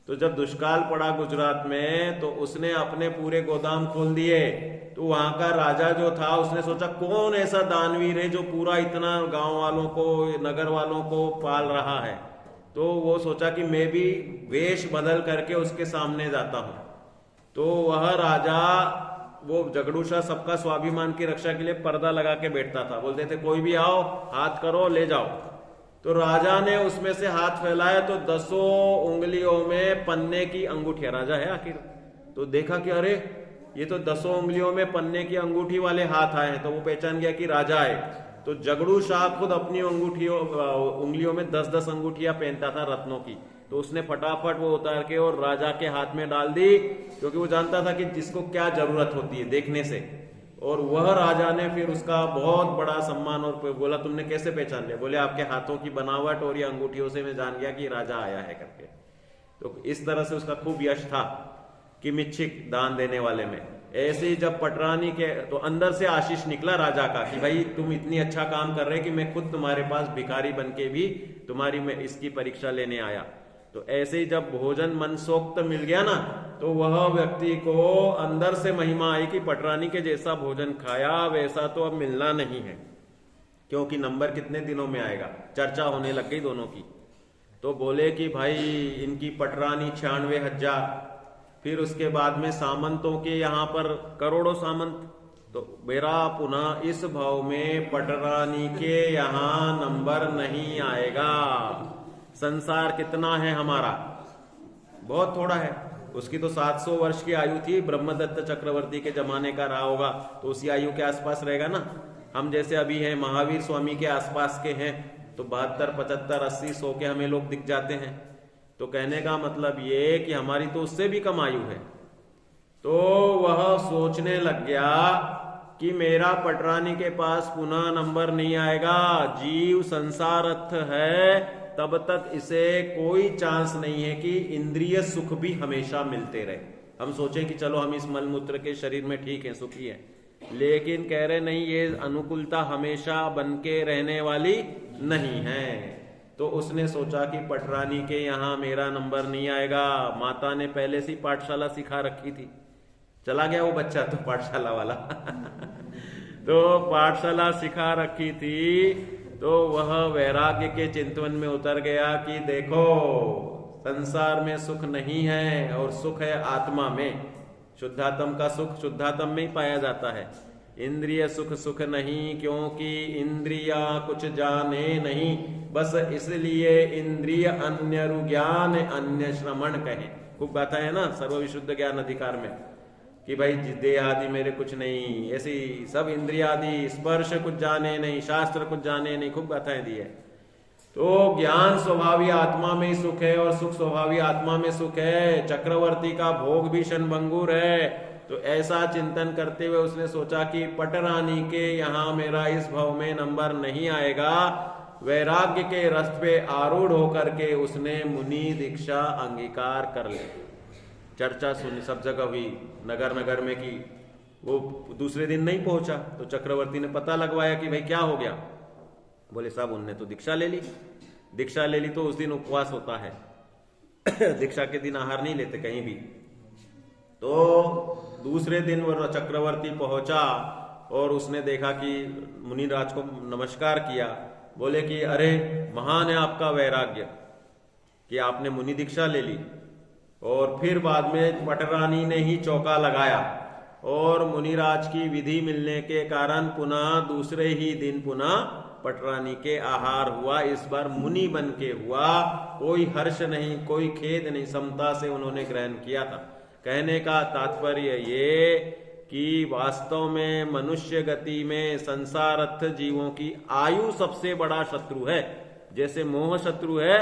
तो जब दुष्काल पड़ा गुजरात में, तो उसने अपने पूरे गोदाम खोल दिए। तो वहां का राजा जो था उसने सोचा कौन ऐसा दानवीर है जो पूरा इतना गांव वालों को, नगर वालों को पाल रहा है। तो वो सोचा कि मैं भी वेश बदल करके उसके सामने जाता हूं। तो वह राजा, वो जगड़ू शाह सबका स्वाभिमान की रक्षा के लिए पर्दा लगा के बैठता था। बोलते थे कोई भी आओ, हाथ करो, ले जाओ। तो राजा ने उसमें से हाथ फैलाया तो 10 उंगलियों में पन्ने की अंगूठियां, राजा है आखिर, तो देखा कि अरे ये तो 10 उंगलियों में पन्ने की अंगूठी वाले हाथ आए हैं। तो वो पहचान गया कि राजा है। तो जगड़ू शाह खुद अपनी उंगलियों में 10-10 अंगूठियां पहनता था रत्नों की। तो उसने फटाफट वो उतार के और राजा के हाथ में डाल दी, क्योंकि वो जानता था कि जिसको क्या जरूरत होती है देखने से। और वह राजा ने फिर उसका बहुत बड़ा सम्मान, और बोला तुमने कैसे पहचान लिया? बोले आपके हाथों की बनावट और ये अंगूठियों से मैं जान गया कि राजा आया है करके। तो इस तरह से उसका खूब यश था कि मिच्छिक दान देने वाले में। ऐसे ही जब पटरानी के, तो अंदर से आशीष निकला राजा का कि भाई तुम इतनी अच्छा काम कर रहे कि मैं खुद तुम्हारे पास भिखारी बन के भी तुम्हारी मैं इसकी परीक्षा लेने आया। तो ऐसे ही जब भोजन मनसोक्त मिल गया ना, तो वह व्यक्ति को अंदर से महिमा आई कि पटरानी के जैसा भोजन खाया वैसा तो अब मिलना नहीं है, क्योंकि नंबर कितने दिनों में आएगा। चर्चा होने लग गई दोनों की। तो बोले कि भाई इनकी पटरानी 96,000, फिर उसके बाद में सामंतों के यहाँ पर करोड़ों सामंत। तो मेरा पुनः इस भाव में पटरानी के यहाँ नंबर नहीं आएगा। संसार कितना है हमारा, बहुत थोड़ा है। उसकी तो 700 वर्ष की आयु थी, ब्रह्मदत्त चक्रवर्ती के जमाने का रहा होगा, तो उसी आयु के आसपास रहेगा ना। हम जैसे अभी हैं महावीर स्वामी के आसपास के हैं, तो 72, 75, 80, 100 के हमें लोग दिख जाते हैं। तो कहने का मतलब ये कि हमारी तो उससे भी कम आयु है। तो वह सोचने लग गया कि मेरा पटरानी के पास पुनः नंबर नहीं आएगा। जीव संसारस्थ है, तब तक इसे कोई चांस नहीं है कि इंद्रिय सुख भी हमेशा मिलते रहे। हम सोचें कि चलो हम इस मलमूत्र के शरीर में ठीक है, सुखी है, लेकिन कह रहे नहीं, ये अनुकूलता हमेशा बन के रहने वाली नहीं है। तो उसने सोचा कि पटरानी के यहाँ मेरा नंबर नहीं आएगा। माता ने पहले से पाठशाला सिखा रखी थी। चला गया वो बच्चा तो पाठशाला वाला तो पाठशाला सिखा रखी थी, तो वह वैराग्य के चिंतन में उतर गया कि देखो संसार में सुख नहीं है, और सुख है आत्मा में। शुद्धात्म का सुख शुद्धात्म में ही पाया जाता है। इंद्रिय सुख सुख नहीं, क्योंकि इंद्रिया कुछ जाने नहीं, बस इसलिए इंद्रिय अन्य रुज्ञान अन्य श्रमण कहें। खूब गाथा है ना सर्व विशुद्ध ज्ञान अधिकार में कि भाई देह आदि मेरे कुछ नहीं, ऐसी सब इंद्रिया आदि स्पर्श कुछ जाने नहीं, शास्त्र कुछ जाने नहीं, खूब गाथाएं दी है। तो ज्ञान स्वभावी आत्मा में ही सुख है, और सुख स्वभावी आत्मा में सुख है। चक्रवर्ती का भोग भी क्षणभंगुर है। तो ऐसा चिंतन करते हुए उसने सोचा कि पटरानी के यहाँ मेरा इस भाव में नंबर नहीं आएगा। वैराग्य के रथ पे आरूढ़ होकर के उसने मुनि दीक्षा अंगीकार कर ली। चर्चा सुनी, सब जगह हुई, नगर नगर में की। वो दूसरे दिन नहीं पहुंचा, तो चक्रवर्ती ने पता लगवाया कि भाई क्या हो गया। बोले साहब उनने तो दीक्षा ले ली। दीक्षा ले ली तो उस दिन उपवास होता है दीक्षा के दिन आहार नहीं लेते कहीं भी। तो दूसरे दिन वो चक्रवर्ती पहुंचा और उसने देखा कि मुनिराज को नमस्कार किया। बोले कि अरे महान है आपका वैराग्य कि आपने मुनि दीक्षा ले ली। और फिर बाद में पटरानी ने ही चौका लगाया, और मुनिराज की विधि मिलने के कारण पुनः दूसरे ही दिन पुनः पटरानी के आहार हुआ। इस बार मुनि बन के हुआ। कोई हर्ष नहीं, कोई खेद नहीं, समता से उन्होंने ग्रहण किया था। कहने का तात्पर्य ये कि वास्तव में मनुष्य गति में संसारस्थ जीवों की आयु सबसे बड़ा शत्रु है। जैसे मोह शत्रु है,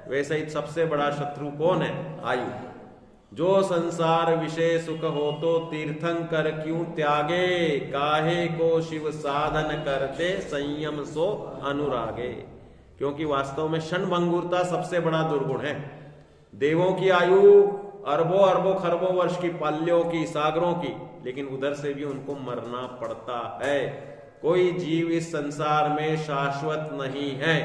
वैसे ही सबसे बड़ा शत्रु कौन है? आयु। जो संसार विषय सुख हो तो तीर्थंकर क्यों त्यागे, काहे को शिव साधन करते संयम सो अनुरागे। क्योंकि वास्तव में क्षणभंगुरता सबसे बड़ा दुर्गुण है। देवों की आयु अरबों अरबों खरबों वर्ष की, पाल्यों की, सागरों की, लेकिन उधर से भी उनको मरना पड़ता है। कोई जीव इस संसार में शाश्वत नहीं है।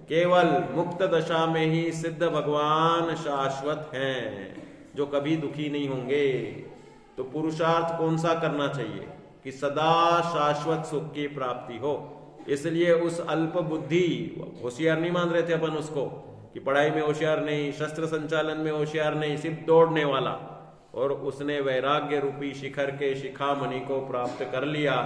केवल मुक्त दशा में ही सिद्ध भगवान शाश्वत हैं, जो कभी दुखी नहीं होंगे। तो पुरुषार्थ कौन सा करना चाहिए कि सदा शाश्वत सुख की प्राप्ति हो। इसलिए उस अल्प बुद्धि, होशियार नहीं मान रहे थे अपन उसको कि पढ़ाई में होशियार नहीं, शस्त्र संचालन में होशियार नहीं, सिर्फ दौड़ने वाला, और उसने वैराग्य रूपी शिखर के शिखामणि को प्राप्त कर लिया।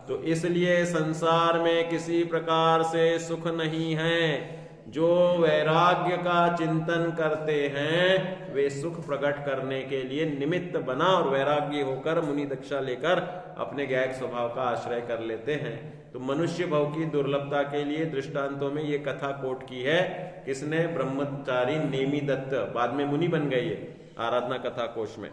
तो इसलिए संसार में किसी प्रकार से सुख नहीं है। जो वैराग्य का चिंतन करते हैं वे सुख प्रकट करने के लिए निमित्त बना, और वैराग्य होकर मुनि दीक्षा लेकर अपने ज्ञायक स्वभाव का आश्रय कर लेते हैं। तो मनुष्य भाव की दुर्लभता के लिए दृष्टांतों में ये कथा कोट की है। किसने? ब्रह्मचारी नेमी दत्त, बाद में मुनि बन गए ये आराधना कथा कोश में।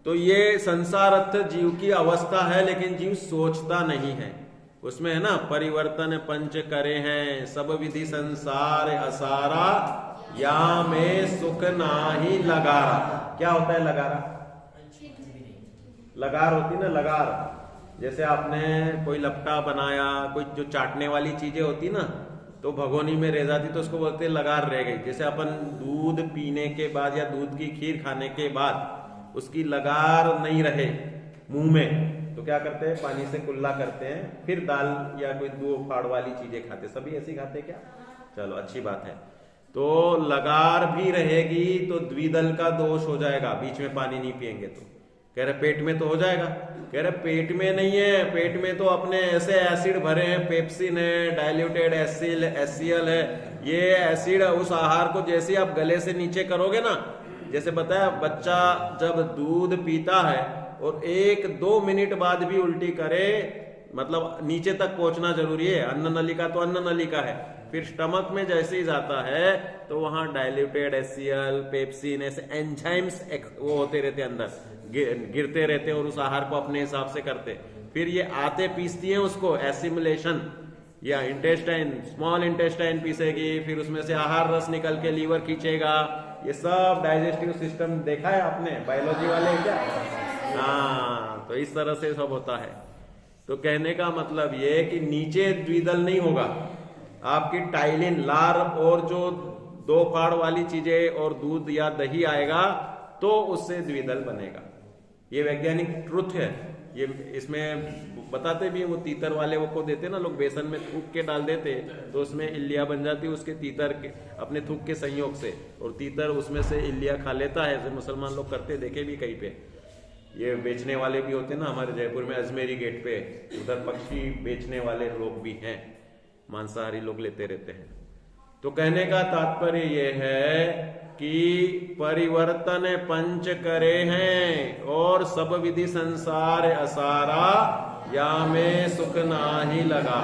तो ये संसारस्थ जीव की अवस्था है, लेकिन जीव सोचता नहीं है। उसमें है ना, परिवर्तन पंच करे हैं, सब विधि संसार असारा, या में सुख नाही लगारा। क्या होता है लगारा? लगार होती ना, लगार। जैसे आपने कोई लपटा बनाया, कोई जो चाटने वाली चीजें होती ना, तो भगोनी में रह जाती तो उसको बोलते लगार रह गई। जैसे अपन दूध पीने के बाद या दूध की खीर खाने के बाद उसकी लगार नहीं रहे मुंह में, तो क्या करते हैं? पानी से कुल्ला करते हैं, फिर दाल या कोई दो फाड़ वाली चीजें खाते। सभी ऐसी खाते क्या? चलो अच्छी बात है। तो लगार भी रहेगी तो द्विदल का दोष हो जाएगा, बीच में पानी नहीं पिएंगे तो। कह रहे पेट में तो हो जाएगा, कह रहे पेट में नहीं है, पेट में तो अपने ऐसे एसिड भरे हैं, पेप्सिन है, डाइल्यूटेड एसिल HCl है। ये एसिड उस आहार को जैसे आप गले से नीचे करोगे ना, जैसे बताया बच्चा जब दूध पीता है और 1-2 मिनट बाद भी उल्टी करे, मतलब नीचे तक पहुंचना जरूरी है, अन्न नलिका तो अन्न नलिका है, फिर स्टमक में जैसे ही जाता है तो वहां डाइल्यूटेड HCl, पेप्सिन, ऐसे एंजाइम्स वो होते रहते अंदर, गिरते रहते और उस आहार को अपने हिसाब से करते, फिर ये आते पीसती हैं उसको, एसिमुलेशन, या इंटेस्टाइन, स्मॉल इंटेस्टाइन पीसेगी, फिर उसमें से आहार रस निकल के लीवर खींचेगा। ये सब डाइजेस्टिव सिस्टम देखा है आपने, बायोलॉजी वाले क्या? हाँ, तो इस तरह से सब होता है। तो कहने का मतलब ये कि नीचे द्विदल नहीं होगा, आपकी टाइलिन, लार और जो 2 फाड़ वाली चीजें और दूध या दही आएगा तो उससे द्विदल बनेगा। ये वैज्ञानिक ट्रुथ है। ये इसमें बताते भी, वो तीतर वाले वो को देते ना लोग, बेसन में थूक के डाल देते तो उसमें इल्लिया बन जाती, उसके तीतर के अपने थूक के संयोग से, और तीतर उसमें से इल्लिया खा लेता है। ऐसे मुसलमान लोग करते देखे भी कहीं पे। ये बेचने वाले भी होते ना, हमारे जयपुर में अजमेरी गेट पे, उधर पक्षी बेचने वाले लोग भी हैं, मांसाहारी लोग लेते रहते हैं। तो कहने का तात्पर्य ये है कि परिवर्तन पंच करे हैं और सब विधि संसार असारा, या में सुख नाही लगा।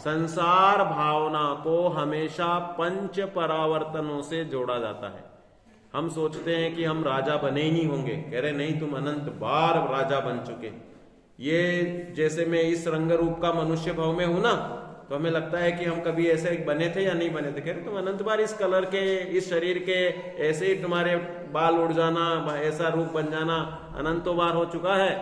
संसार भावना को हमेशा पंच परावर्तनों से जोड़ा जाता है। हम सोचते हैं कि हम राजा बने ही नहीं होंगे, कह रहे नहीं, तुम अनंत बार राजा बन चुके। ये जैसे मैं इस रंग रूप का मनुष्य भाव में हूं ना, तो हमें लगता है कि हम कभी ऐसे बने थे या नहीं बने थे। कह रहे तुम अनंत बार इस कलर के, इस शरीर के, ऐसे ही तुम्हारे बाल उड़ जाना, ऐसा रूप बन जाना अनंतों बार हो चुका है।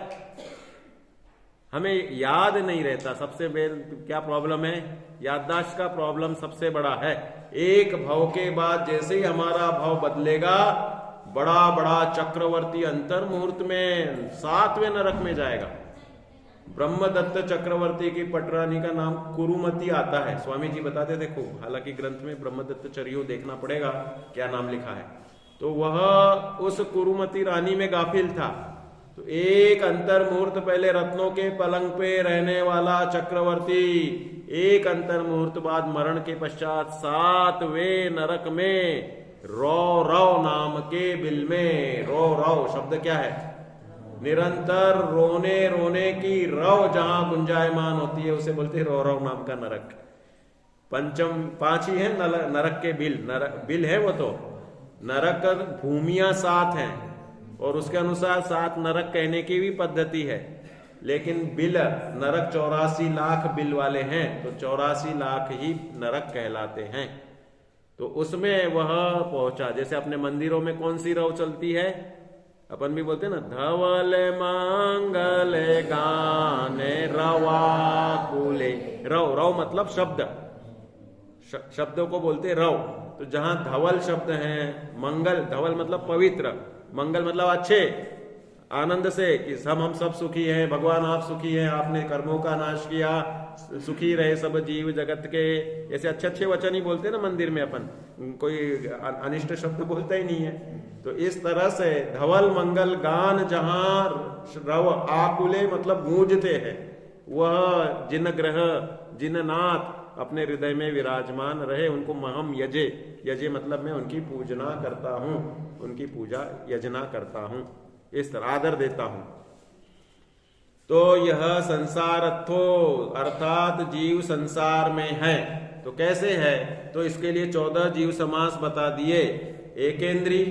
हमें याद नहीं रहता। सबसे क्या प्रॉब्लम है? याददाश्त का प्रॉब्लम सबसे बड़ा है। एक भाव के बाद जैसे ही हमारा भाव बदलेगा, बड़ा बड़ा चक्रवर्ती अंतर मुहूर्त में 7वें नरक में जाएगा। ब्रह्मदत्त चक्रवर्ती की पटरानी का नाम कुरुमती आता है, स्वामी जी बताते थे खूब। हालांकि ग्रंथ में ब्रह्मदत्त चरियो देखना पड़ेगा क्या नाम लिखा है। तो वह उस कुरुमती रानी में गाफिल था। तो एक अंतर मुहूर्त पहले रत्नों के पलंग पे रहने वाला चक्रवर्ती, एक अंतर मुहूर्त बाद मरण के पश्चात 7वें नरक में रौ नाम के बिल में, रौ शब्द क्या है? निरंतर रोने रोने की रव जहां गुंजायमान होती है उसे बोलते हैं रौ नाम का नरक। 5 ही है नरक के बिल। बिल है वो तो, नरक भूमियां 7 हैं और उसके अनुसार 7 नरक कहने की भी पद्धति है। लेकिन बिल नरक 84 लाख बिल वाले हैं, तो 84 लाख ही नरक कहलाते हैं। तो उसमें वह पहुंचा। जैसे अपने मंदिरों में कौन सी रव चलती है? अपन भी बोलते हैं ना, धवल मंगल गाने रवाकुले। रव मतलब शब्द, शब्दों को बोलते रव। तो जहां धवल शब्द है, मंगल, धवल मतलब पवित्र, मंगल मतलब अच्छे, आनंद से कि हम सब सुखी हैं, भगवान आप सुखी हैं, आपने कर्मों का नाश किया, सुखी रहे सब जीव जगत के, ऐसे अच्छे अच्छे वचन ही बोलते हैं ना मंदिर में। अपन कोई अनिष्ट शब्द बोलता ही नहीं है। तो इस तरह से धवल मंगल गान जहां रव आकुले मतलब गूंजते हैं, वह जिन ग्रह जिन नाथ अपने हृदय में विराजमान रहे, उनको महम यजे मतलब मैं उनकी पूजना करता हूं, उनकी पूजा यजना करता हूं, इस तरह आदर देता हूं। तो यह संसारत्थो अर्थात जीव संसार में है। तो कैसे है? तो इसके लिए 14 जीव समास बता दिए। 1 इंद्री,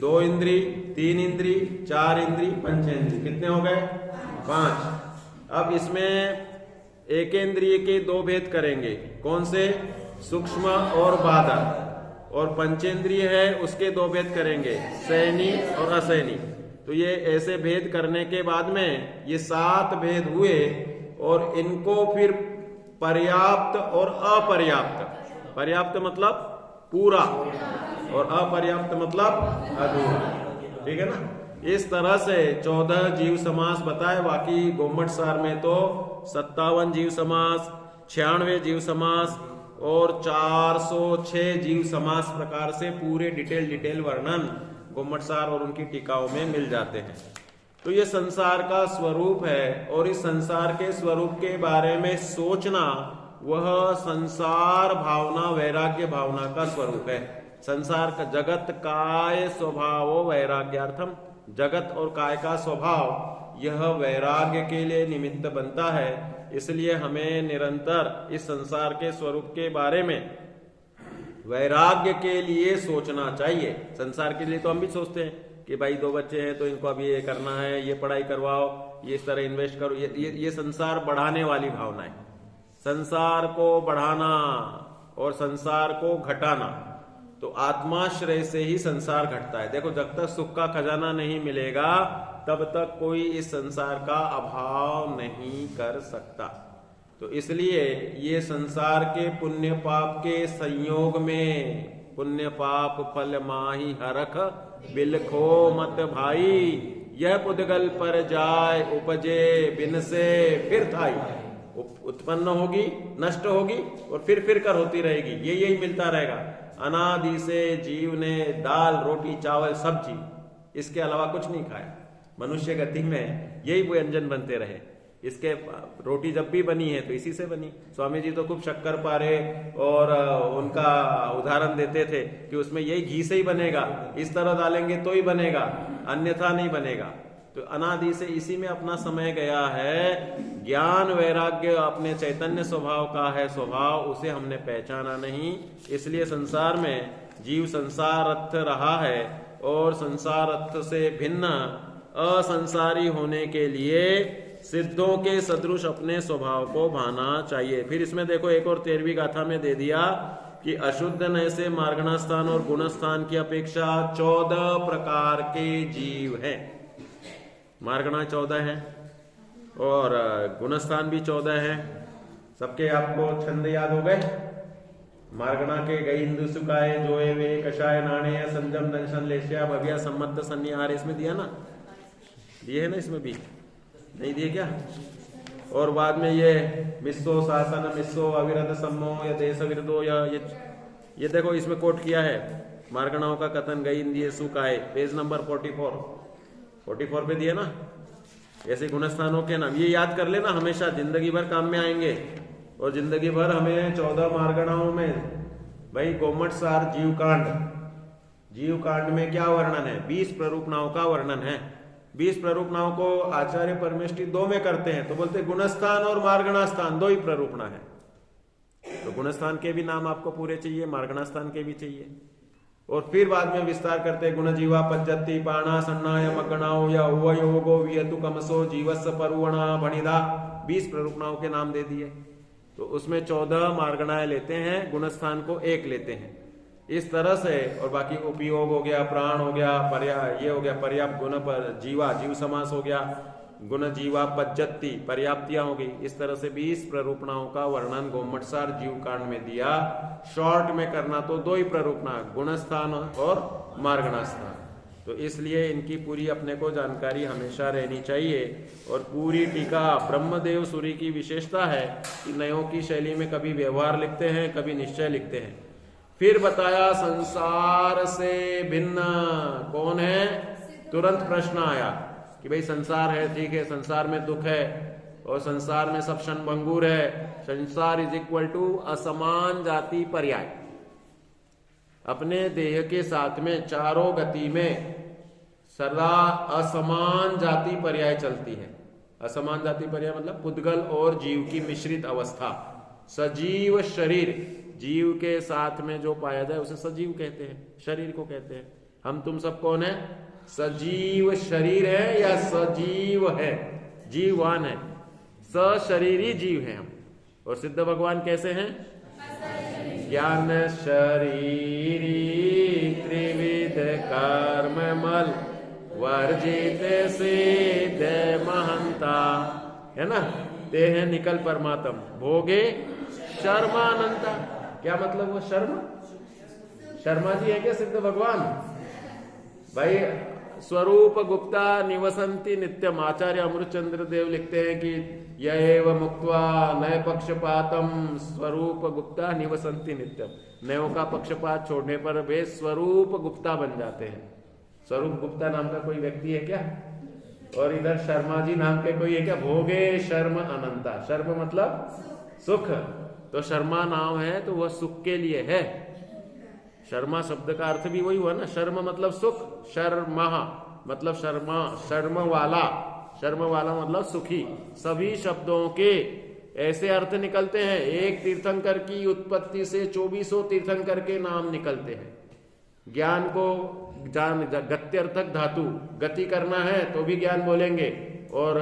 2 इंद्री, 3 इंद्री, 4 इंद्री, 5 इंद्री। कितने हो गए? 5। अब इसमें 1 इंद्रिय के 2 भेद करेंगे। कौन से? सूक्ष्म और बाधक। और पंचेंद्रिय है उसके 2 भेद करेंगे, सैनी और असैनी। तो ये ऐसे भेद करने के बाद में ये 7 भेद हुए और इनको फिर पर्याप्त और अपर्याप्त। पर्याप्त मतलब पूरा और अपर्याप्त मतलब अधूरा। ठीक है ना? इस तरह से 14 जीव समास बताए। बाकी गोमट सार में तो 57 जीव समास, 96 जीव समास और 406 जीव समास प्रकार से पूरे डिटेल वर्णन गोमटसार और उनकी टीकाओं में मिल जाते हैं। तो ये संसार का स्वरूप है और इस संसार के स्वरूप के बारे में सोचना वह संसार भावना वैराग्य भावना का स्वरूप है। संसार का जगत काय स्वभाव वैराग्यार्थम, जगत और काय का स्वभाव यह वैराग्य के लिए निमित्त बनता है। इसलिए हमें निरंतर इस संसार के स्वरूप के बारे में वैराग्य के लिए सोचना चाहिए। संसार के लिए तो हम भी सोचते हैं कि भाई 2 बच्चे हैं तो इनको अभी ये करना है, ये पढ़ाई करवाओ, ये इस तरह इन्वेस्ट करो। ये संसार बढ़ाने वाली भावना है। संसार को बढ़ाना और संसार को घटाना, तो आत्माश्रय से ही संसार घटता है। देखो, जब तक सुख का खजाना नहीं मिलेगा तब तक कोई इस संसार का अभाव नहीं कर सकता। तो इसलिए ये संसार के पुण्य पाप के संयोग में, पुण्य पाप फल माही हरख बिलखो मत भाई, यह पुद्गल पर जाय उपजे बिन से फिर थाई। उत्पन्न होगी, नष्ट होगी और फिर कर होती रहेगी। यही मिलता रहेगा। अनादि से जीव ने दाल रोटी चावल सब्जी, इसके अलावा कुछ नहीं खाया। मनुष्य गति में यही व्यंजन बनते रहे। इसके रोटी जब भी बनी है तो इसी से बनी। स्वामी जी तो खूब शक्कर पारे और उनका उदाहरण देते थे कि उसमें यही घी से ही बनेगा, इस तरह डालेंगे तो ही बनेगा, अन्यथा नहीं बनेगा। तो अनादि से इसी में अपना समय गया है। ज्ञान वैराग्य अपने चैतन्य स्वभाव का है स्वभाव, उसे हमने पहचाना नहीं। इसलिए संसार में जीव संसारस्थ रहा है और संसारस्थ से भिन्न असंसारी होने के लिए सिद्धों के सदृश अपने स्वभाव को भाना चाहिए। फिर इसमें देखो, एक और 13वीं गाथा में दे दिया कि अशुद्ध नय से मार्गणास्थान और गुणस्थान की अपेक्षा 14 प्रकार के जीव हैं। मार्गणा 14 है और गुणस्थान भी 14 है। सबके आपको छंद याद हो गए? मार्गणा के गई हिंदू सुकाय जोए वे कषाय नाणे संजम दंशन लेशिया भव्या सम्मत सन्निहार, इसमें दिया ना, दिए है ना, इसमें भी नहीं दिए क्या? और बाद में ये मिस्सो शासन मिस्सो अविरत सम्मो या देश विरदो, या ये देखो इसमें कोट किया है मार्गणाओं का कथन गई इंदिये सुकाय, पेज नंबर 44 पे दिए ना। ऐसे गुणस्थानों के नाम ये याद कर लेना, हमेशा जिंदगी भर काम में आएंगे। और जिंदगी भर हमें 14 मार्गणाओं में भाई गोमटसार जीव कांड में क्या वर्णन है? 20 प्ररूपणाओं का वर्णन है। 20 प्ररूपणाओं को आचार्य परमेष्ठी 2 में करते हैं, तो बोलते गुणस्थान और मार्गणास्थान 2 ही प्ररूपणा है। तो गुणस्थान के भी नाम आपको पूरे चाहिए, मार्गणास्थान के भी चाहिए। और फिर बाद में विस्तार करते गुण जीवा पज्जति पाणा सन्नाय मगणाओ या उवयोगो वियतु कमसो जीवस परुवणा भणिदा, 20 प्ररूपणाओं के नाम दे दिए। तो उसमें 14 मार्गणाएं लेते हैं, गुणस्थान को 1 लेते हैं। इस तरह से, और बाकी उपयोग हो गया, प्राण हो गया, ये हो गया पर्याप्त गुण पर जीवा, जीव समास हो गया, गुण जीवा पज्जति पर्याप्तियां हो गई। इस तरह से 20 प्ररूपणाओं का वर्णन गोमटसार जीव कांड में दिया। शॉर्ट में करना तो 2 ही प्ररूपणा, गुणस्थान और मार्गणास्थान। तो इसलिए इनकी पूरी अपने को जानकारी हमेशा रहनी चाहिए। और पूरी टीका ब्रह्मदेव सूरी की विशेषता है कि नयों की शैली में कभी व्यवहार लिखते हैं, कभी निश्चय लिखते हैं। फिर बताया संसार से भिन्न कौन है? तुरंत प्रश्न आया कि भाई संसार है, ठीक है, संसार में दुख है और संसार में सब क्षणभंगुर है। संसार इज इक्वल टू असमान जाति पर्याय। अपने देह के साथ में चारों गति में सदा असमान जाति पर्याय चलती है। असमान जाति पर्याय मतलब पुद्गल और जीव की मिश्रित अवस्था। सजीव शरीर, जीव के साथ में जो पाया जाए उसे सजीव कहते हैं, शरीर को कहते हैं। हम तुम सब कौन है? सजीव शरीर है या सजीव है? जीववान है, सशरीरी जीव है हम। और सिद्ध भगवान कैसे हैं? ज्ञान शरीरी त्रिविध कर्म मल वर्जित सिद्ध महंता, है ना। देह निकल परमात्म भोगे शर्मानंता। क्या मतलब वो शर्मा जी है क्या सिद्ध भगवान? भाई स्वरूप गुप्ता निवसंति नित्यम। आचार्य अमृतचंद्र देव लिखते हैं कि यह मुक्त्वा नय पक्षपातम स्वरूप गुप्ता निवसंति नित्यम। नयों का पक्षपात छोड़ने पर वे स्वरूप गुप्ता बन जाते हैं। स्वरूप गुप्ता नाम का कोई व्यक्ति है क्या? और इधर शर्मा जी नाम के कोई है क्या? भोगे शर्म अनंता। शर्म मतलब सुख, तो शर्मा नाम है तो वह सुख के लिए है। शर्मा शब्द का अर्थ भी वही हुआ ना, शर्म मतलब सुख, शर्मा मतलब शर्मा, शर्म वाला, शर्म वाला मतलब सुखी। सभी शब्दों के ऐसे अर्थ निकलते हैं। एक तीर्थंकर की उत्पत्ति से 2400 तीर्थंकर के नाम निकलते हैं। ज्ञान को जान, गत्यर्थक धातु, गति करना है तो भी ज्ञान बोलेंगे, और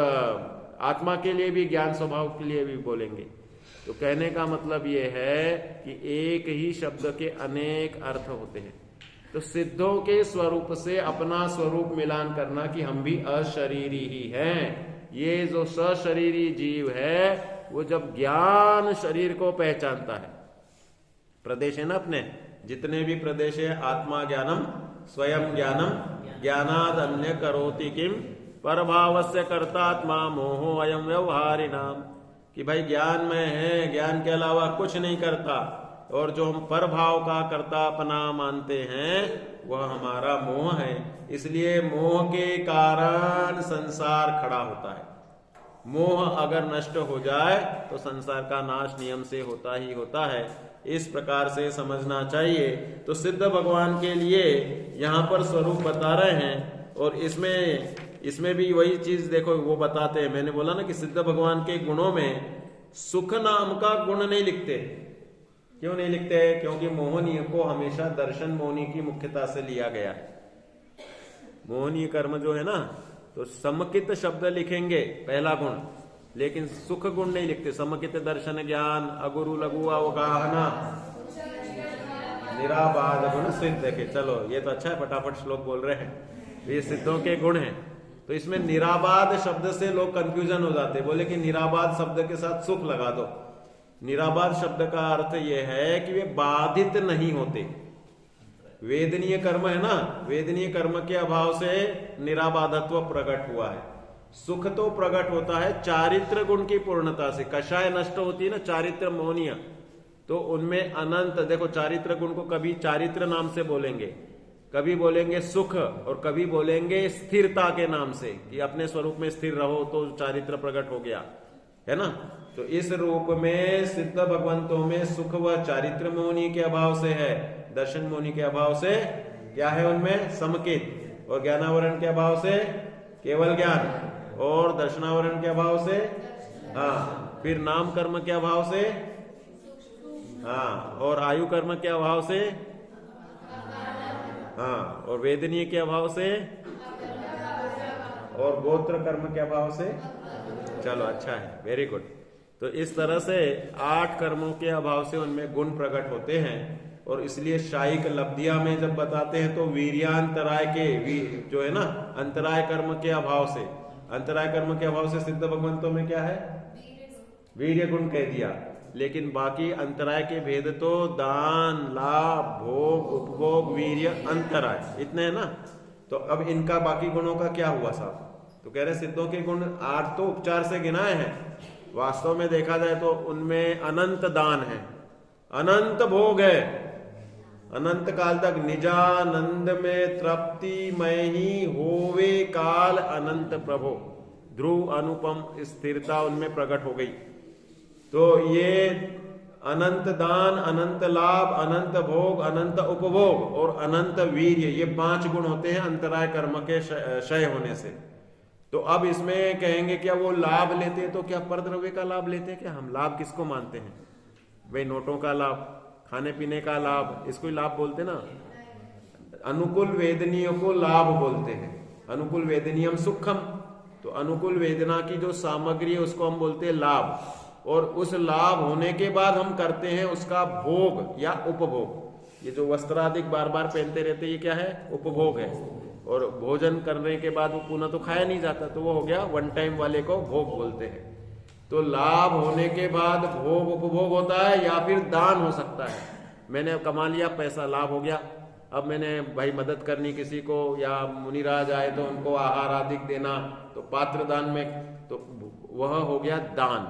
आत्मा के लिए भी, ज्ञान स्वभाव के लिए भी बोलेंगे। तो कहने का मतलब ये है कि एक ही शब्द के अनेक अर्थ होते हैं। तो सिद्धों के स्वरूप से अपना स्वरूप मिलान करना कि हम भी अशरीरी ही हैं। ये जो सशरीरी जीव है वो जब ज्ञान शरीर को पहचानता है, प्रदेश है ना अपने, जितने भी प्रदेश है, आत्मा ज्ञानम स्वयं ज्ञानम ज्ञानाद अन्य करोति किम परभावस्य कर्तात्मा मोहो अयम व्यवहारिणाम। कि भाई ज्ञान में है, ज्ञान के अलावा कुछ नहीं करता, और जो हम परभाव का कर्ता अपना मानते हैं वह हमारा मोह है। इसलिए मोह के कारण संसार खड़ा होता है। मोह अगर नष्ट हो जाए तो संसार का नाश नियम से होता ही होता है। इस प्रकार से समझना चाहिए। तो सिद्ध भगवान के लिए यहाँ पर स्वरूप बता रहे हैं, और इसमें भी वही चीज देखो वो बताते हैं। मैंने बोला ना कि सिद्ध भगवान के गुणों में सुख नाम का गुण नहीं लिखते। क्यों नहीं लिखते? क्योंकि मोहनीय को हमेशा दर्शन मोहनी की मुख्यता से लिया गया है। मोहनीय कर्म जो है ना, तो समकित शब्द लिखेंगे पहला गुण, लेकिन सुख गुण नहीं लिखते। समकित दर्शन ज्ञान अगुरु लघु अवगाहना निराबाध गुण सिद्ध। देखे चलो ये तो अच्छा है, फटाफट श्लोक बोल रहे हैं। ये सिद्धों के गुण हैं। तो इसमें निराबाध शब्द से लोग कंफ्यूजन हो जाते, बोले कि निराबाध शब्द के साथ सुख लगा दो। निराबाध शब्द का अर्थ यह है कि वे बाधित नहीं होते। वेदनीय कर्म है ना, वेदनीय कर्म के अभाव से निराबाधत्व प्रकट हुआ है। सुख तो प्रकट होता है चारित्र गुण की पूर्णता से। कषाय नष्ट होती है ना, चारित्र मोहनीय, तो उनमें अनंत, देखो चारित्र गुण को कभी चारित्र नाम से बोलेंगे, कभी बोलेंगे सुख, और कभी बोलेंगे स्थिरता के नाम से, कि अपने स्वरूप में स्थिर रहो तो चारित्र प्रकट हो गया, है ना। तो इस रूप में सिद्ध भगवंतों में सुख व चारित्र मोहनी के अभाव से है, दर्शन मोहनी के अभाव से क्या है उनमें समकित, और ज्ञानावरण के अभाव से केवल ज्ञान, और दर्शनावरण के अभाव से हाँ, फिर नाम कर्म के अभाव से हाँ, और आयु कर्म के अभाव से हाँ, और वेदनीय के अभाव से, और गोत्र कर्म के अभाव से। चलो अच्छा है, वेरी गुड। तो इस तरह से 8 कर्मों के अभाव से उनमें गुण प्रकट होते हैं। और इसलिए शायिक लब्धिया में जब बताते हैं तो वीर्यांतराय के जो है ना, अंतराय कर्म के अभाव से, अंतराय कर्म के अभाव से सिद्ध भगवंतों में क्या है? वीर्य गुण कह दिया। लेकिन बाकी अंतराय के भेद तो दान, लाभ, भोग, उपभोग, वीर्य, अंतराय, इतने है ना। तो अब इनका बाकी गुणों का क्या हुआ साहब? तो कह रहे सिद्धों के गुण 8 तो उपचार से गिनाए हैं, वास्तव में देखा जाए तो उनमें अनंत दान है, अनंत भोग है, अनंत काल तक निजानंद में तृप्ति में ही होवे काल अनंत प्रभो, ध्रुव अनुपम स्थिरता उनमें प्रकट हो गई। तो ये अनंत दान, अनंत लाभ, अनंत भोग, अनंत उपभोग और अनंत वीर्य, ये 5 गुण होते हैं अंतराय कर्म के क्षय होने से। तो अब इसमें कहेंगे क्या वो लाभ लेते हैं? तो क्या परद्रव्य का लाभ लेते हैं क्या? हम लाभ किसको मानते हैं भाई? नोटों का लाभ, खाने पीने का लाभ, इसको लाभ बोलते ना। अनुकूल वेदनीय को लाभ बोलते हैं, अनुकूल वेदनीयम सुखम। तो अनुकूल वेदना की जो सामग्री है उसको हम बोलते हैं लाभ, और उस लाभ होने के बाद हम करते हैं उसका भोग या उपभोग। ये जो वस्त्र आदि बार बार पहनते रहते, ये क्या है? उपभोग है। और भोजन करने के बाद वो पुनः तो खाया नहीं जाता, तो वो हो गया वन टाइम वाले को भोग बोलते हैं। तो लाभ होने के बाद भोग उपभोग होता है, या फिर दान हो सकता है। मैंने कमा लिया पैसा, लाभ हो गया, अब मैंने भाई मदद करनी किसी को, या मुनिराज आए तो उनको आहार आदि देना, तो पात्र दान में, तो वह हो गया दान।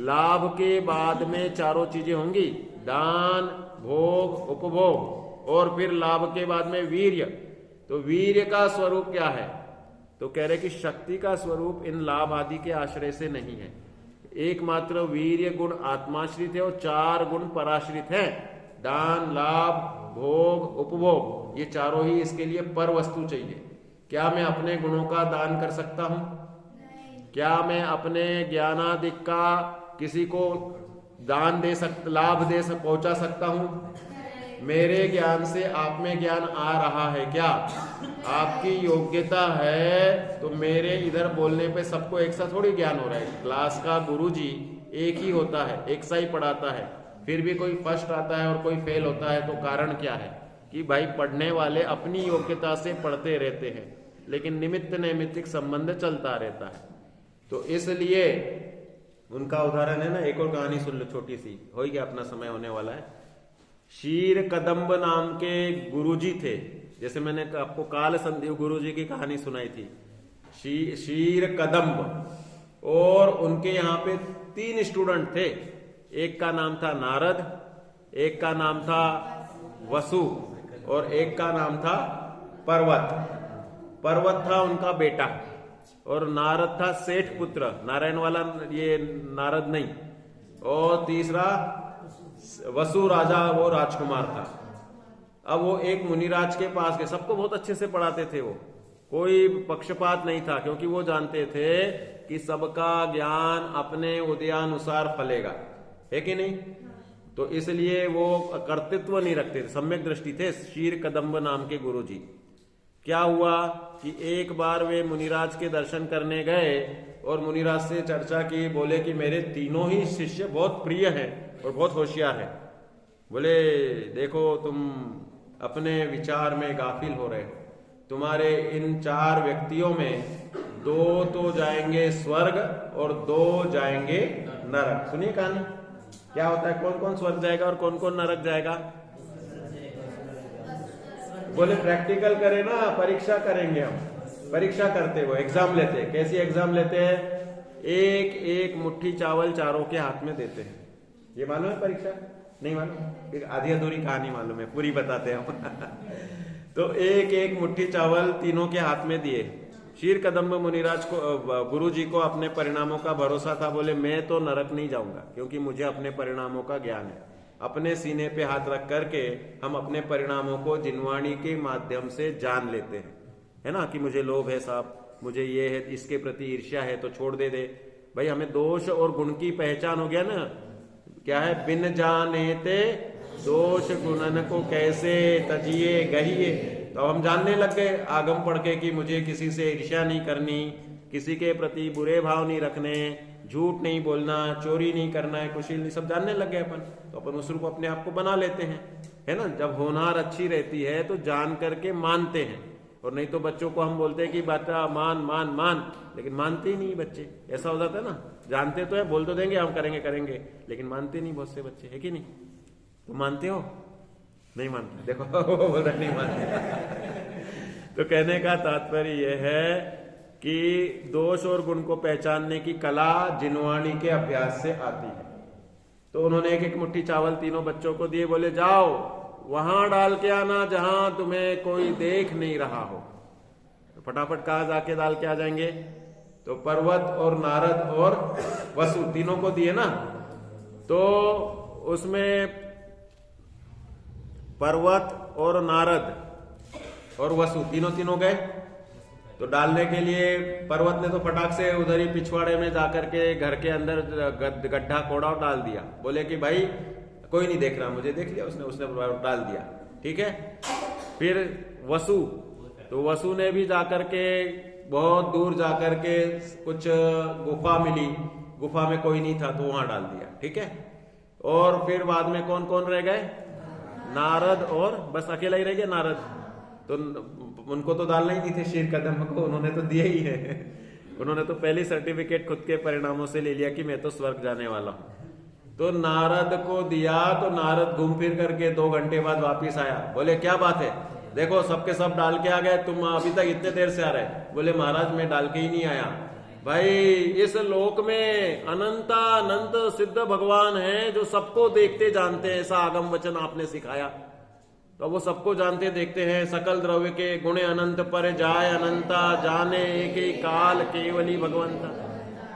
लाभ के बाद में चारों चीजें होंगी, दान, भोग, उपभोग, और फिर लाभ के बाद में वीर्य। तो वीर्य का स्वरूप क्या है? तो कह रहे कि शक्ति का स्वरूप इन लाभ आदि के आश्रय से नहीं है, एकमात्र वीर्य गुण आत्माश्रित है और 4 गुण पराश्रित है। दान, लाभ, भोग, उपभोग, ये चारों ही इसके लिए पर वस्तु चाहिए। क्या मैं अपने गुणों का दान कर सकता हूं? क्या मैं अपने ज्ञानादिक का किसी को दान दे सकता, लाभ दे पहुंचा सकता हूं? मेरे ज्ञान से आप में ज्ञान आ रहा है क्या? आपकी योग्यता है तो मेरे इधर बोलने पे सबको एक सा थोड़ी ज्ञान हो रहा है। क्लास का गुरुजी एक ही होता है, एक सा ही पढ़ाता है, फिर भी कोई फर्स्ट आता है और कोई फेल होता है। तो कारण क्या है? कि भाई पढ़ने वाले अपनी योग्यता से पढ़ते रहते हैं, लेकिन निमित्त नैमित्तिक संबंध चलता रहता है। तो इसलिए उनका उदाहरण है ना, एक और कहानी सुन लो छोटी सी, हो गया अपना समय होने वाला है। शीर कदम्ब नाम के गुरुजी थे, जैसे मैंने आपको काल संदीप गुरुजी की कहानी सुनाई थी। शीर कदम्ब, और उनके यहाँ पे 3 स्टूडेंट थे। एक का नाम था नारद, एक का नाम था वसु, और एक का नाम था पर्वत। पर्वत था उनका बेटा, और नारद था सेठ पुत्र, नारायण वाला ये नारद नहीं, और तीसरा वसु राजा, वो राजकुमार था। अब वो एक मुनिराज के पास गए, सबको बहुत अच्छे से पढ़ाते थे वो, कोई पक्षपात नहीं था, क्योंकि वो जानते थे कि सबका ज्ञान अपने उदयानुसार फलेगा, है कि नहीं। तो इसलिए वो कर्तृत्व नहीं रखते थे, सम्यक दृष्टि थे शीर कदम्ब नाम के गुरुजी। क्या हुआ कि एक बार वे मुनिराज के दर्शन करने गए और मुनिराज से चर्चा की, बोले कि मेरे तीनों ही शिष्य बहुत प्रिय हैं और बहुत होशियार हैं। बोले देखो तुम अपने विचार में गाफिल हो रहे हो, तुम्हारे इन 4 व्यक्तियों में 2 तो जाएंगे स्वर्ग और 2 जाएंगे नरक। सुनिए कहानी, क्या होता है, कौन कौन स्वर्ग जाएगा और कौन कौन नरक जाएगा? बोले प्रैक्टिकल करें ना, परीक्षा करेंगे हम। परीक्षा करते हो, एग्जाम लेते हैं। कैसी एग्जाम लेते हैं? एक एक मुट्ठी चावल चारों के हाथ में देते हैं। ये मालूम है परीक्षा? नहीं मालूम? एक आधी अधूरी कहानी मालूम है, पूरी बताते हैं हम। तो एक एक मुट्ठी चावल तीनों के हाथ में दिए। शीर कदम्ब मुनिराज को, गुरुजी को अपने परिणामों का भरोसा था। बोले मैं तो नरक नहीं जाऊंगा, क्योंकि मुझे अपने परिणामों का ज्ञान है। अपने सीने पे हाथ रख करके हम अपने परिणामों को जिनवाणी के माध्यम से जान लेते हैं, है ना, कि मुझे लोभ है साहब, मुझे ये है, इसके प्रति ईर्ष्या है, तो छोड़ दे भाई। हमें दोष और गुण की पहचान हो गया ना। क्या है? बिन जाने ते दोष गुणन को कैसे तजिए गहिए। तो हम जानने लग गए आगम पढ़ के कि मुझे किसी से ईर्ष्या नहीं करनी, किसी के प्रति बुरे भाव नहीं रखने, झूठ नहीं बोलना, चोरी नहीं करना है, कुशील नहीं, सब जानने लग गए अपन। तो अपन उस रूप अपने आप को बना लेते हैं, है ना। जब होनहार अच्छी रहती है तो जान करके मानते हैं, और नहीं तो बच्चों को हम बोलते हैं कि बेटा मान मान मान, लेकिन मानते ही नहीं बच्चे। ऐसा हो जाता है ना, जानते तो है, बोल तो देंगे हम करेंगे करेंगे, लेकिन मानते नहीं बहुत से बच्चे, है कि नहीं। तो मानते हो? नहीं मानते, देखो बोल रहे नहीं मानते। तो कहने का तात्पर्य यह है कि दोष और गुण को पहचानने की कला जिनवाणी के अभ्यास से आती है। तो उन्होंने एक एक मुट्ठी चावल तीनों बच्चों को दिए, बोले जाओ वहां डाल के आना जहां तुम्हें कोई देख नहीं रहा हो। तो फटाफट कहा जाके डाल के आ जाएंगे। तो पर्वत और नारद और वसु तीनों को दिए ना। तो उसमें पर्वत और नारद और वसु तीनों गए। तो डालने के लिए पर्वत ने तो फटाक से उधर ही पिछवाड़े में जाकर के घर के अंदर गड्ढा खोड़ा और डाल दिया। बोले कि भाई कोई नहीं देख रहा, मुझे देख लिया उसने डाल दिया, ठीक है। फिर वसु, तो वसु ने भी जाकर के बहुत दूर जाकर के कुछ गुफा मिली, गुफा में कोई नहीं था तो वहां डाल दिया, ठीक है। और फिर बाद में कौन कौन रह गए? नारद और बस अकेला ही रह गया नारद। तो उनको तो डालना ही नहीं थे शीर कदम्ब को, उन्होंने तो दिए ही है। उन्होंने तो पहले सर्टिफिकेट खुद के परिणामों से ले लिया कि मैं तो स्वर्ग जाने वाला हूं। तो नारद को दिया, तो नारद घूम फिर करके 2 घंटे बाद वापिस आया। बोले क्या बात है, देखो सबके सब डाल के आ गए, तुम अभी तक इतने देर से आ रहे। बोले महाराज मैं डाल के ही नहीं आया। भाई इस लोक में अनंत सिद्ध भगवान है जो सबको देखते जानते हैं, ऐसा आगम वचन आपने सिखाया। तो वो सबको जानते देखते हैं। सकल द्रव्य के गुणे अनंत पर जाय अनंता, जाने एक ही काल केवली भगवंता।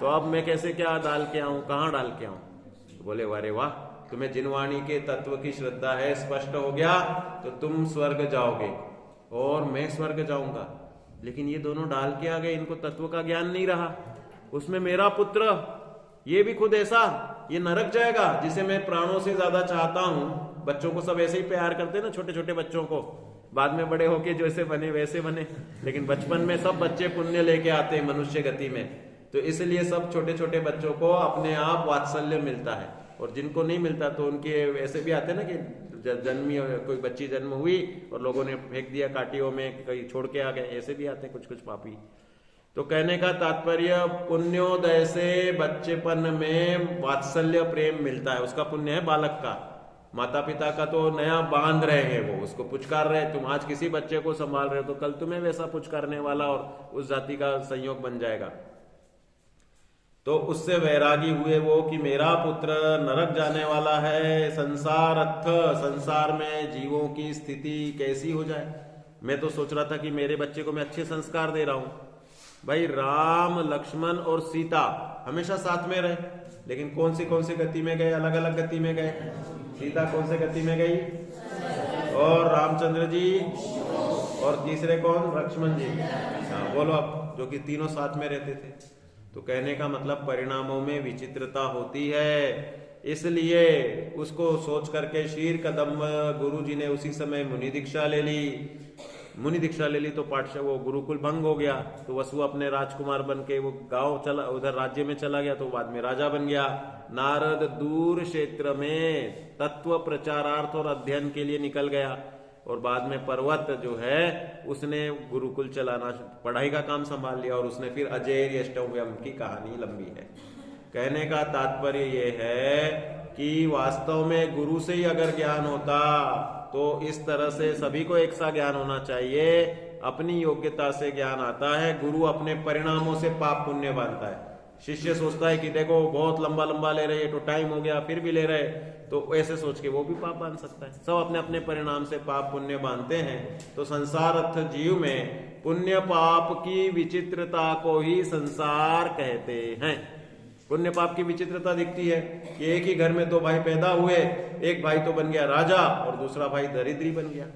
तो अब मैं कैसे क्या डाल के आऊं, कहां डाल के आऊं? तो बोले वारे वाह, तुम्हें जिनवाणी के तत्व की श्रद्धा है, स्पष्ट हो गया, तो तुम स्वर्ग जाओगे और मैं स्वर्ग जाऊंगा। लेकिन ये दोनों डाल के आ गए, इनको तत्व का ज्ञान नहीं रहा। उसमें मेरा पुत्र ये भी खुद ऐसा, ये नरक जाएगा जिसे मैं प्राणों से ज्यादा चाहता हूं। बच्चों को सब ऐसे ही प्यार करते हैं ना, छोटे छोटे बच्चों को, बाद में बड़े होके जैसे बने वैसे बने, लेकिन बचपन में सब बच्चे पुण्य लेके आते हैं मनुष्य गति में। तो इसलिए सब छोटे छोटे बच्चों को अपने आप वात्सल्य मिलता है, और जिनको नहीं मिलता तो उनके ऐसे भी आते हैं ना कि जन्मी कोई बच्ची जन्म हुई और लोगों ने फेंक दिया काटियों में, कहीं छोड़ के आ गए, ऐसे भी आते हैं कुछ कुछ पापी। तो कहने का तात्पर्य, पुण्योदय से बच्चेपन में वात्सल्य प्रेम मिलता है, उसका पुण्य है बालक का। माता पिता का तो नया बांध रहे हैं, वो उसको पुचकार रहे। तुम आज किसी बच्चे को संभाल रहे हो तो कल तुम्हें वैसा पुचकारने वाला और उस जाति का संयोग बन जाएगा। तो उससे वैरागी हुए वो कि मेरा पुत्र नरक जाने वाला है, संसार में जीवों की स्थिति कैसी हो जाए। मैं तो सोच रहा था कि मेरे बच्चे को मैं अच्छे संस्कार दे रहा हूं। भाई राम लक्ष्मण और सीता हमेशा साथ में रहे, लेकिन कौन सी गति में गए, अलग अलग गति में गए। सीता कौन से गति में गई, और रामचंद्र जी, और तीसरे कौन, लक्ष्मण जी। हाँ बोलो अब, जो कि तीनों साथ में रहते थे। तो कहने का मतलब परिणामों में विचित्रता होती है। इसलिए उसको सोच करके शीर कदम गुरु जी ने उसी समय मुनि दीक्षा ले ली। तो पाठशाला वो गुरुकुल भंग हो गया। तो वसु अपने राजकुमार बन के वो गांव चला, उधर राज्य में चला गया, तो बाद में राजा बन गया। नारद दूर क्षेत्र में तत्व प्रचारार्थ और अध्ययन के लिए निकल गया, और बाद में पर्वत जो है उसने गुरुकुल चलाना, पढ़ाई का काम संभाल लिया, और उसने फिर अजय अष्टव्यम की कहानी लंबी है। कहने का तात्पर्य यह है कि वास्तव में गुरु से ही अगर ज्ञान होता तो इस तरह से सभी को एक सा ज्ञान होना चाहिए। अपनी योग्यता से ज्ञान आता है, गुरु अपने परिणामों से पाप पुण्य बांधता है। शिष्य सोचता है कि देखो बहुत लंबा लंबा ले रहे, तो टाइम हो गया फिर भी ले रहे, तो ऐसे सोच के वो भी पाप बांध सकता है। सब अपने अपने परिणाम से पाप पुण्य बांधते हैं। तो संसार अर्थ जीव में पुण्य पाप की विचित्रता को ही संसार कहते हैं। पुण्य पाप की विचित्रता दिखती है कि एक ही घर में 2 भाई पैदा हुए, एक भाई तो बन गया राजा और दूसरा भाई दरिद्री बन गया।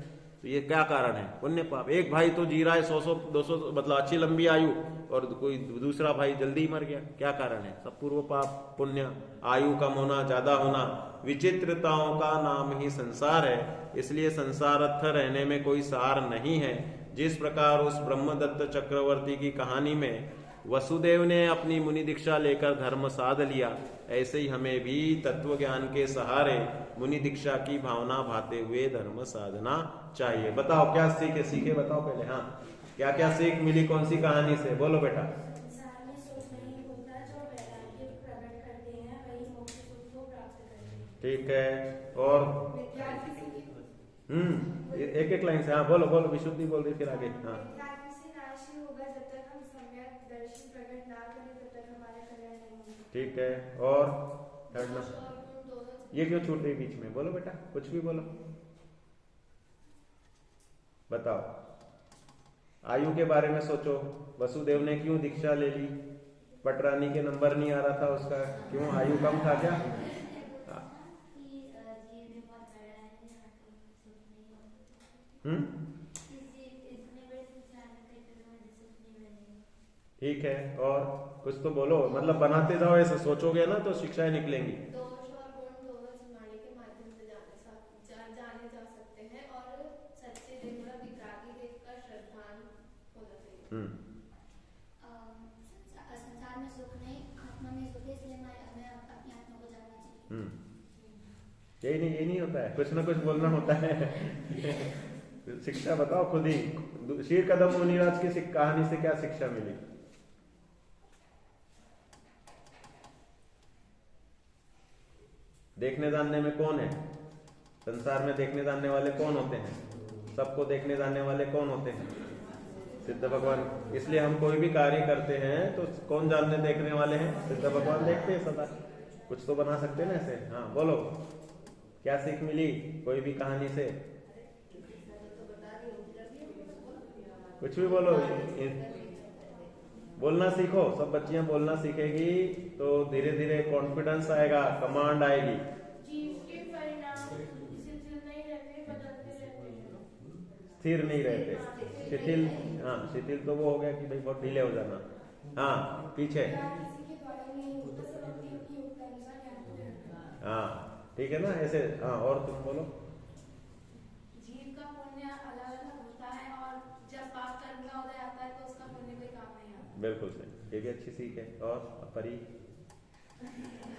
तो ये क्या कारण है, पुण्य पाप। एक भाई तो जी रहा है 100-200 मतलब अच्छी लंबी आयु, और कोई दूसरा भाई जल्दी मर गया। क्या कारण है, सब पूर्व पाप पुण्य, आयु कम होना ज्यादा होना, विचित्रताओं का नाम ही संसार है। इसलिए संसारस्थ रहने में कोई सार नहीं है। जिस प्रकार उस ब्रह्मदत्त चक्रवर्ती की कहानी में वसुदेव ने अपनी मुनि दीक्षा लेकर धर्म साध लिया, ऐसे ही हमें भी तत्व ज्ञान के सहारे मुनि दीक्षा की भावना भाते हुए धर्म साधना चाहिए। बताओ क्या सीखे बताओ पहले। हाँ, क्या क्या सीख मिली, कौन सी कहानी से, बोलो बेटा। संसार में सुख नहीं होता, जो वैराग्य प्रकट करते हैं वही मोक्ष सुख को प्राप्त करते हैं। ठीक है, और एक एक लाइन से। हाँ बोलो बोलो, विशुद्धि बोल रही, फिर आगे। हाँ, ठीक है, और ये क्यों छूट रही बीच में, बोलो बेटा, कुछ भी बोलो, बताओ। आयु के बारे में सोचो, वसुदेव ने क्यों दीक्षा ले ली? पटरानी के नंबर नहीं आ रहा था उसका, क्यों, आयु कम था क्या? ठीक है, और कुछ तो बोलो, मतलब बनाते जाओ, ऐसे सोचोगे ना तो शिक्षाएं निकलेंगी। दोष और गुण दोनों सुनाने के माध्यम से जाने जा सकते हैं, और सच्चे दिल में वितरागी देखकर श्रद्धान होना चाहिए। संसार में सुख नहीं, आत्मा में सुख है, इसलिए हमें अपनी आत्मा को जानना चाहिए। ये नहीं होता है, कुछ ना कुछ बोलना होता है। शिक्षा बताओ खुद ही। शीर कदम मुनिराज की कहानी से क्या शिक्षा मिली? देखने जानने में कौन है? संसार में देखने जानने वाले कौन होते हैं? सबको देखने जानने वाले कौन होते हैं? सिद्ध भगवान। इसलिए हम कोई भी कार्य करते हैं तो कौन जानने देखने वाले हैं? सिद्ध भगवान देखते हैं सदा। कुछ तो बना सकते हैं ना ऐसे। हाँ बोलो, क्या सीख मिली कोई भी कहानी से? कुछ भी बोलो, बोलना सीखो। सब बच्चियां बोलना सीखेगी तो धीरे धीरे कॉन्फिडेंस आएगा, कमांड आएगी। जीव के परिणाम शिथिल नहीं रहते, बदलते रहते हैं। स्थिर नहीं रहते, शिथिल। हाँ शिथिल तो वो हो गया कि भाई बहुत ढीले हो जाना। हाँ पीछे। हाँ ठीक है ना ऐसे। हाँ और तुम बोलो। जीव का पुण्य अलग अलग होता है और जब पाप कर्म का उदय आता है तो उसका पुण्य कोई काम नहीं आता। बिल्कुल सही, ये भी अच्छी सीख है। और परी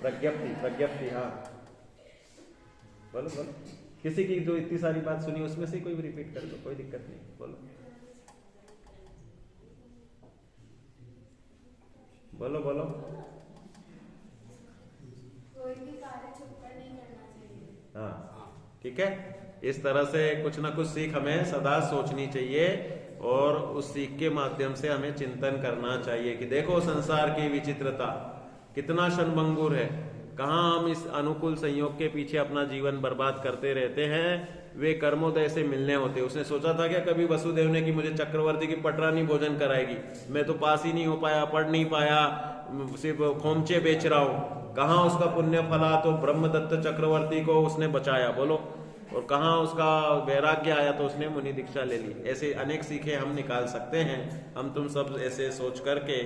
प्रज्ञप्ति, प्रज्ञप्ति। हाँ बोलो बोलो, किसी की जो इतनी सारी बात सुनी उसमें से कोई भी रिपीट कर दो, कोई दिक्कत नहीं। बोलो बोलो बोलो। कोई भी कार्य छुपकर नहीं करना चाहिए। हाँ ठीक है। इस तरह से कुछ ना कुछ सीख हमें सदा सोचनी चाहिए और उस सीख के माध्यम से हमें चिंतन करना चाहिए कि देखो संसार की विचित्रता, कितना क्षणभंगुर है। कहाँ हम इस अनुकूल संयोग के पीछे अपना जीवन बर्बाद करते रहते हैं। वे कर्मोदय से मिलने होते। उसने सोचा था क्या कभी वसुदेव ने कि मुझे चक्रवर्ती की पटरानी भोजन कराएगी? मैं तो पास ही नहीं हो पाया, पढ़ नहीं पाया, सिर्फ खोमचे बेच रहा हूं। कहाँ उसका पुण्य फला? तो ब्रह्मदत्त चक्रवर्ती को उसने बचाया। बोलो। और कहाँ उसका वैराग्य आया? तो उसने मुनि दीक्षा ले ली। ऐसे अनेक सीखे हम निकाल सकते हैं। हम तुम सब ऐसे सोच करके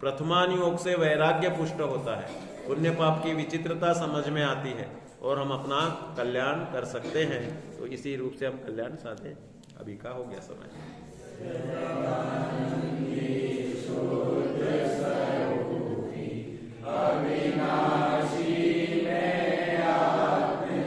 प्रथमान योग से वैराग्य पुष्ट होता है, पुण्य पाप की विचित्रता समझ में आती है और हम अपना कल्याण कर सकते हैं। तो इसी रूप से हम कल्याण साधे। अभी का हो गया समय।